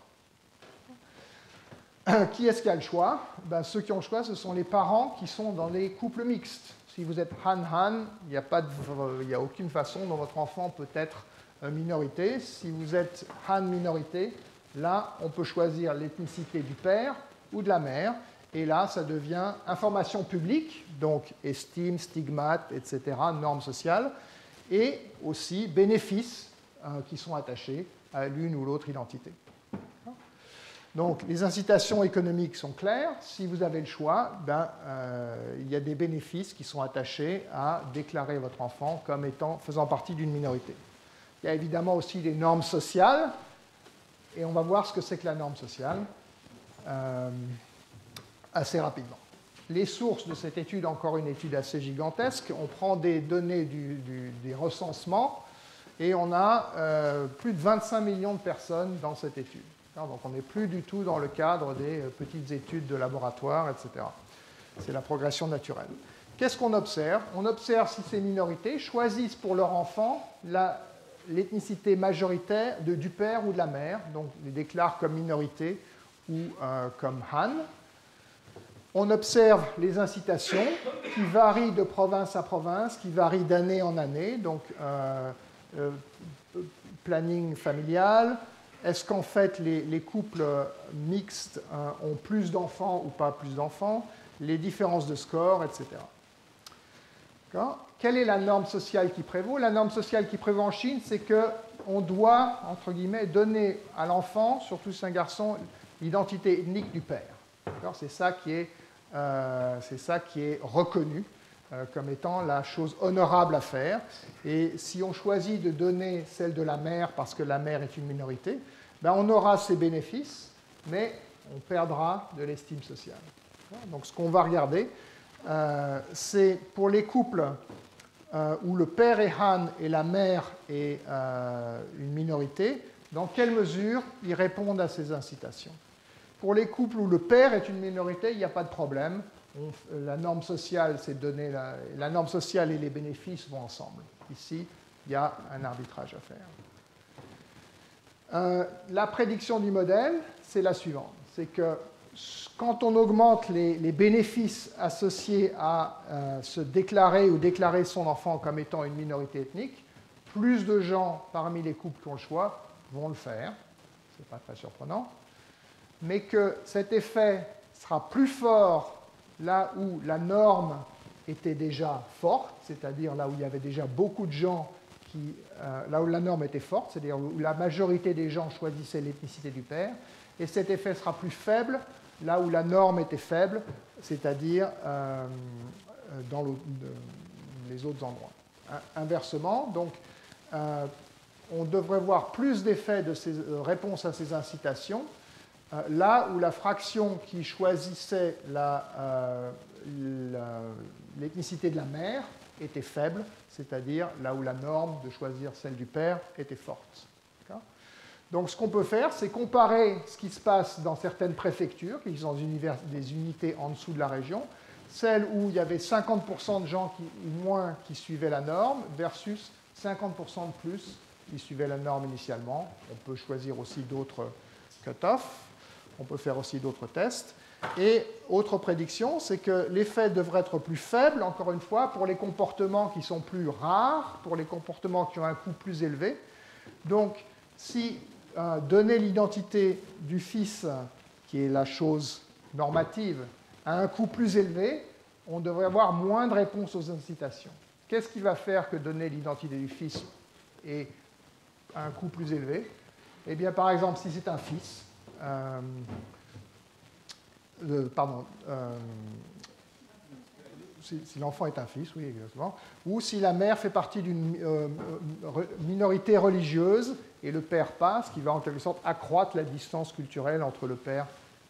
Qui est-ce qui a le choix ? Ceux qui ont le choix, ce sont les parents qui sont dans les couples mixtes. Si vous êtes Han-Han, il n'y a aucune façon dont votre enfant peut être minorité. Si vous êtes Han minorité, là, on peut choisir l'ethnicité du père ou de la mère. Et là, ça devient information publique, donc estime, stigmate, etc., normes sociales, et aussi bénéfices qui sont attachés à l'une ou l'autre identité. Donc, les incitations économiques sont claires. Si vous avez le choix, il y a des bénéfices qui sont attachés à déclarer votre enfant comme faisant partie d'une minorité. Il y a évidemment aussi des normes sociales, et on va voir ce que c'est que la norme sociale assez rapidement. Les sources de cette étude, encore une étude assez gigantesque, on prend des données des recensements, et on a plus de 25 millions de personnes dans cette étude. Donc on n'est plus du tout dans le cadre des petites études de laboratoire, etc. C'est la progression naturelle. qu'est-ce qu'on observe? On observe si ces minorités choisissent pour leur enfant l'ethnicité majoritaire du père ou de la mère, donc les déclarent comme minorité ou comme Han. On observe les incitations qui varient de province à province, qui varient d'année en année, donc planning familial. Est-ce qu'en fait les couples mixtes ont plus d'enfants ou pas plus d'enfants? Les différences de score, etc. Quelle est la norme sociale qui prévaut? La norme sociale qui prévaut en Chine, c'est qu'on doit, entre guillemets, donner à l'enfant, surtout si c'est un garçon, l'identité ethnique du père. C'est ça qui est reconnu comme étant la chose honorable à faire. Et si on choisit de donner celle de la mère parce que la mère est une minorité, ben on aura ses bénéfices, mais on perdra de l'estime sociale. Donc ce qu'on va regarder, c'est pour les couples où le père est Han et la mère est une minorité, dans quelle mesure ils répondent à ces incitations. Pour les couples où le père est une minorité, il n'y a pas de problème. La norme sociale, c'est donner la norme sociale et les bénéfices vont ensemble. Ici, il y a un arbitrage à faire. La prédiction du modèle, c'est la suivante. C'est que quand on augmente les bénéfices associés à se déclarer ou déclarer son enfant comme étant une minorité ethnique, plus de gens parmi les couples qui ont le choix vont le faire. Ce n'est pas très surprenant. Mais que cet effet sera plus fort là où la norme était déjà forte, c'est-à-dire là où il y avait déjà beaucoup de gens là où la norme était forte, c'est-à-dire où la majorité des gens choisissaient l'ethnicité du père, et cet effet sera plus faible là où la norme était faible, c'est-à-dire dans les autres endroits. Inversement, donc, on devrait voir plus d'effets de ces réponses à ces incitations là où la fraction qui choisissait l'ethnicité de la mère était faible, c'est-à-dire là où la norme de choisir celle du père était forte. Donc ce qu'on peut faire, c'est comparer ce qui se passe dans certaines préfectures, qui sont des unités en dessous de la région, celles où il y avait 50% de gens moins qui suivaient la norme, versus 50% de plus qui suivaient la norme initialement. On peut choisir aussi d'autres cut-offs. On peut faire aussi d'autres tests. Et autre prédiction, c'est que l'effet devrait être plus faible, encore une fois, pour les comportements qui sont plus rares, pour les comportements qui ont un coût plus élevé. Donc, si donner l'identité du fils, qui est la chose normative, à un coût plus élevé, on devrait avoir moins de réponses aux incitations. Qu'est-ce qui va faire que donner l'identité du fils ait un coût plus élevé? Eh bien, par exemple, si c'est un fils, si l'enfant est un fils, oui, exactement, ou si la mère fait partie d'une minorité religieuse et le père pas, ce qui va en quelque sorte accroître la distance culturelle entre le père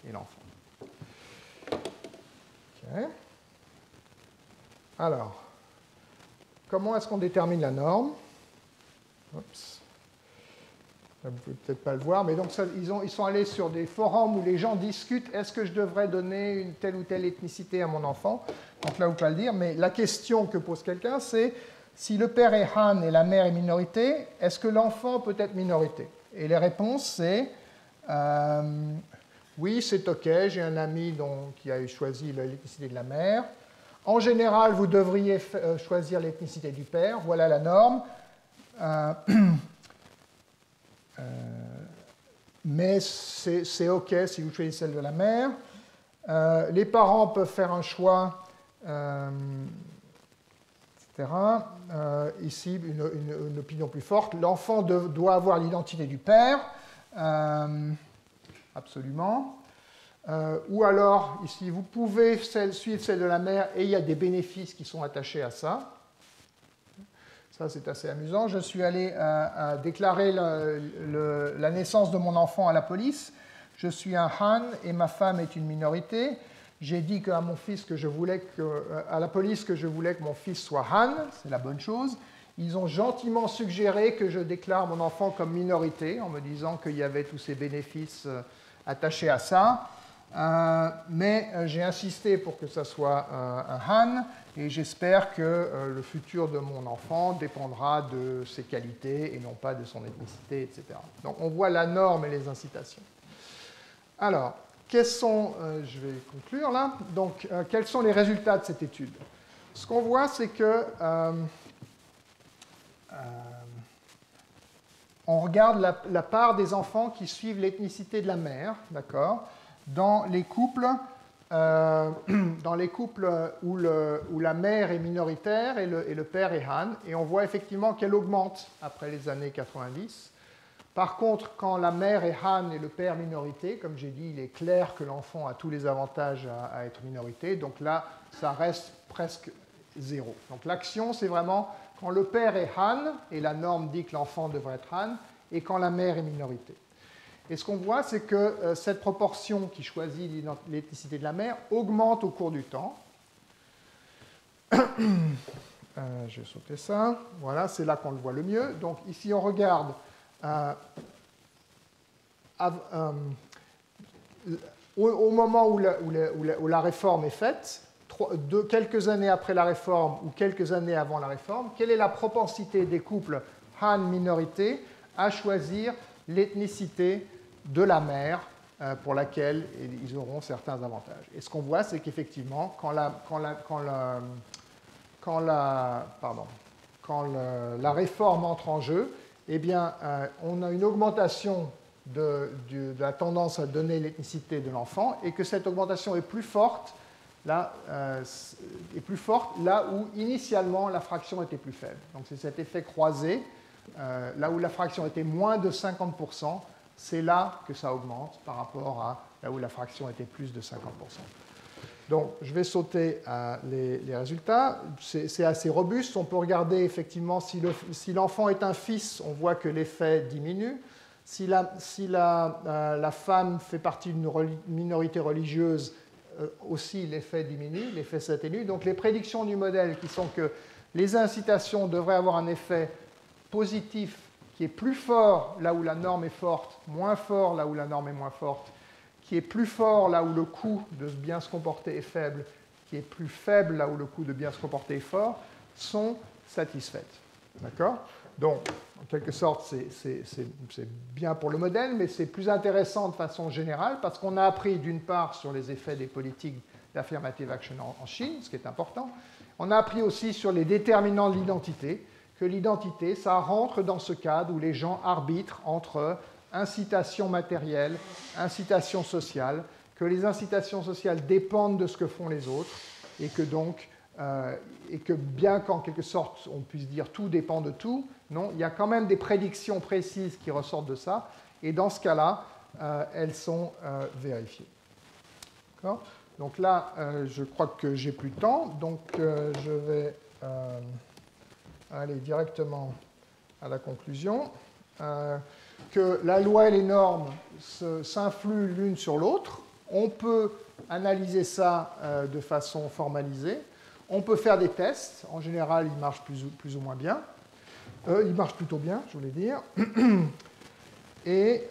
et l'enfant. Okay. Alors, comment est-ce qu'on détermine la norme? Oups. Vous ne pouvez peut-être pas le voir, mais donc ils sont allés sur des forums où les gens discutent est-ce que je devrais donner une telle ou telle ethnicité à mon enfant? Donc là, vous ne pouvez pas le dire, mais la question que pose quelqu'un, c'est si le père est Han et la mère est minorité, est-ce que l'enfant peut être minorité? Et les réponses, c'est oui, c'est OK, j'ai un ami qui a choisi l'ethnicité de la mère. En général, vous devriez choisir l'ethnicité du père, voilà la norme. Mais c'est OK si vous choisissez celle de la mère. Les parents peuvent faire un choix, etc. Ici, une opinion plus forte. L'enfant doit avoir l'identité du père, absolument. Ou alors, ici, vous pouvez suivre celle de la mère et il y a des bénéfices qui sont attachés à ça. Ça, c'est assez amusant. Je suis allé déclarer la naissance de mon enfant à la police. Je suis un Han et ma femme est une minorité. J'ai dit à mon fils à la police que je voulais que mon fils soit Han. C'est la bonne chose. Ils ont gentiment suggéré que je déclare mon enfant comme minorité en me disant qu'il y avait tous ces bénéfices attachés à ça. Mais j'ai insisté pour que ça soit un Han, et j'espère que le futur de mon enfant dépendra de ses qualités et non pas de son ethnicité, etc. Donc on voit la norme et les incitations. Alors, quels sont, je vais conclure là, donc quels sont les résultats de cette étude? Ce qu'on voit, c'est que on regarde la part des enfants qui suivent l'ethnicité de la mère, d'accord, dans les couples où la mère est minoritaire et le père est Han, et on voit effectivement qu'elle augmente après les années 90. Par contre, quand la mère est Han et le père minorité, comme j'ai dit, il est clair que l'enfant a tous les avantages à être minorité, donc là, ça reste presque zéro. Donc l'action, c'est vraiment quand le père est Han, et la norme dit que l'enfant devrait être Han, et quand la mère est minorité. Et ce qu'on voit, c'est que cette proportion qui choisit l'ethnicité de la mère augmente au cours du temps. Je vais sauter ça. Voilà, c'est là qu'on le voit le mieux. Donc ici, on regarde au moment où la réforme est faite, quelques années après la réforme ou quelques années avant la réforme, quelle est la propensité des couples Han minorité à choisir l'ethnicité de la mère pour laquelle ils auront certains avantages. Et ce qu'on voit, c'est qu'effectivement, quand la réforme entre en jeu, eh bien, on a une augmentation de la tendance à donner l'ethnicité de l'enfant, et que cette augmentation est plus forte là où initialement la fraction était plus faible. Donc c'est cet effet croisé, là où la fraction était moins de 50%, c'est là que ça augmente par rapport à là où la fraction était plus de 50%. Donc je vais sauter les résultats. C'est assez robuste. On peut regarder effectivement si l'enfant est un fils, on voit que l'effet diminue. Si la femme fait partie d'une minorité religieuse, aussi l'effet diminue, l'effet s'atténue. Donc les prédictions du modèle qui sont que les incitations devraient avoir un effet positif qui est plus fort là où la norme est forte, moins fort là où la norme est moins forte, qui est plus fort là où le coût de bien se comporter est faible, qui est plus faible là où le coût de bien se comporter est fort, sont satisfaites. D'accord ? Donc, en quelque sorte, c'est bien pour le modèle, mais c'est plus intéressant de façon générale parce qu'on a appris d'une part sur les effets des politiques d'affirmative action en Chine, ce qui est important. On a appris aussi sur les déterminants de l'identité, que l'identité, ça rentre dans ce cadre où les gens arbitrent entre incitation matérielle, incitation sociale, que les incitations sociales dépendent de ce que font les autres, et que donc, et que bien qu'en quelque sorte on puisse dire tout dépend de tout, non, il y a quand même des prédictions précises qui ressortent de ça, et dans ce cas-là, elles sont vérifiées. D'accord ? Donc là, je crois que j'ai plus de temps, donc je vais aller directement à la conclusion. Que la loi et les normes s'influent l'une sur l'autre. On peut analyser ça de façon formalisée. On peut faire des tests. En général, ils marchent plus ou moins bien. Ils marchent plutôt bien, je voulais dire. Et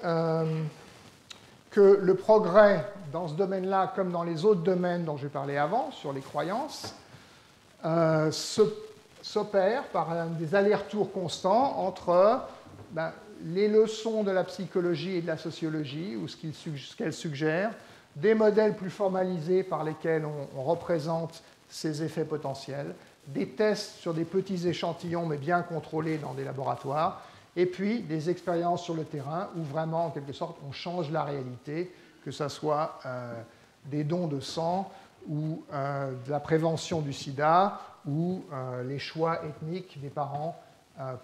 que le progrès dans ce domaine-là, comme dans les autres domaines dont j'ai parlé avant, sur les croyances, s'opère par des allers-retours constants entre les leçons de la psychologie et de la sociologie, ou ce qu'elles suggèrent, des modèles plus formalisés par lesquels on représente ces effets potentiels, des tests sur des petits échantillons mais bien contrôlés dans des laboratoires, et puis des expériences sur le terrain où vraiment, en quelque sorte, on change la réalité, que ce soit des dons de sang ou de la prévention du sida ou les choix ethniques des parents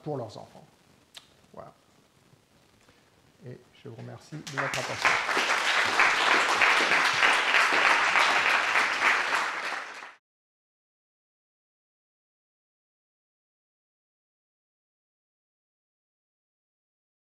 pour leurs enfants. Voilà. Et je vous remercie de votre attention.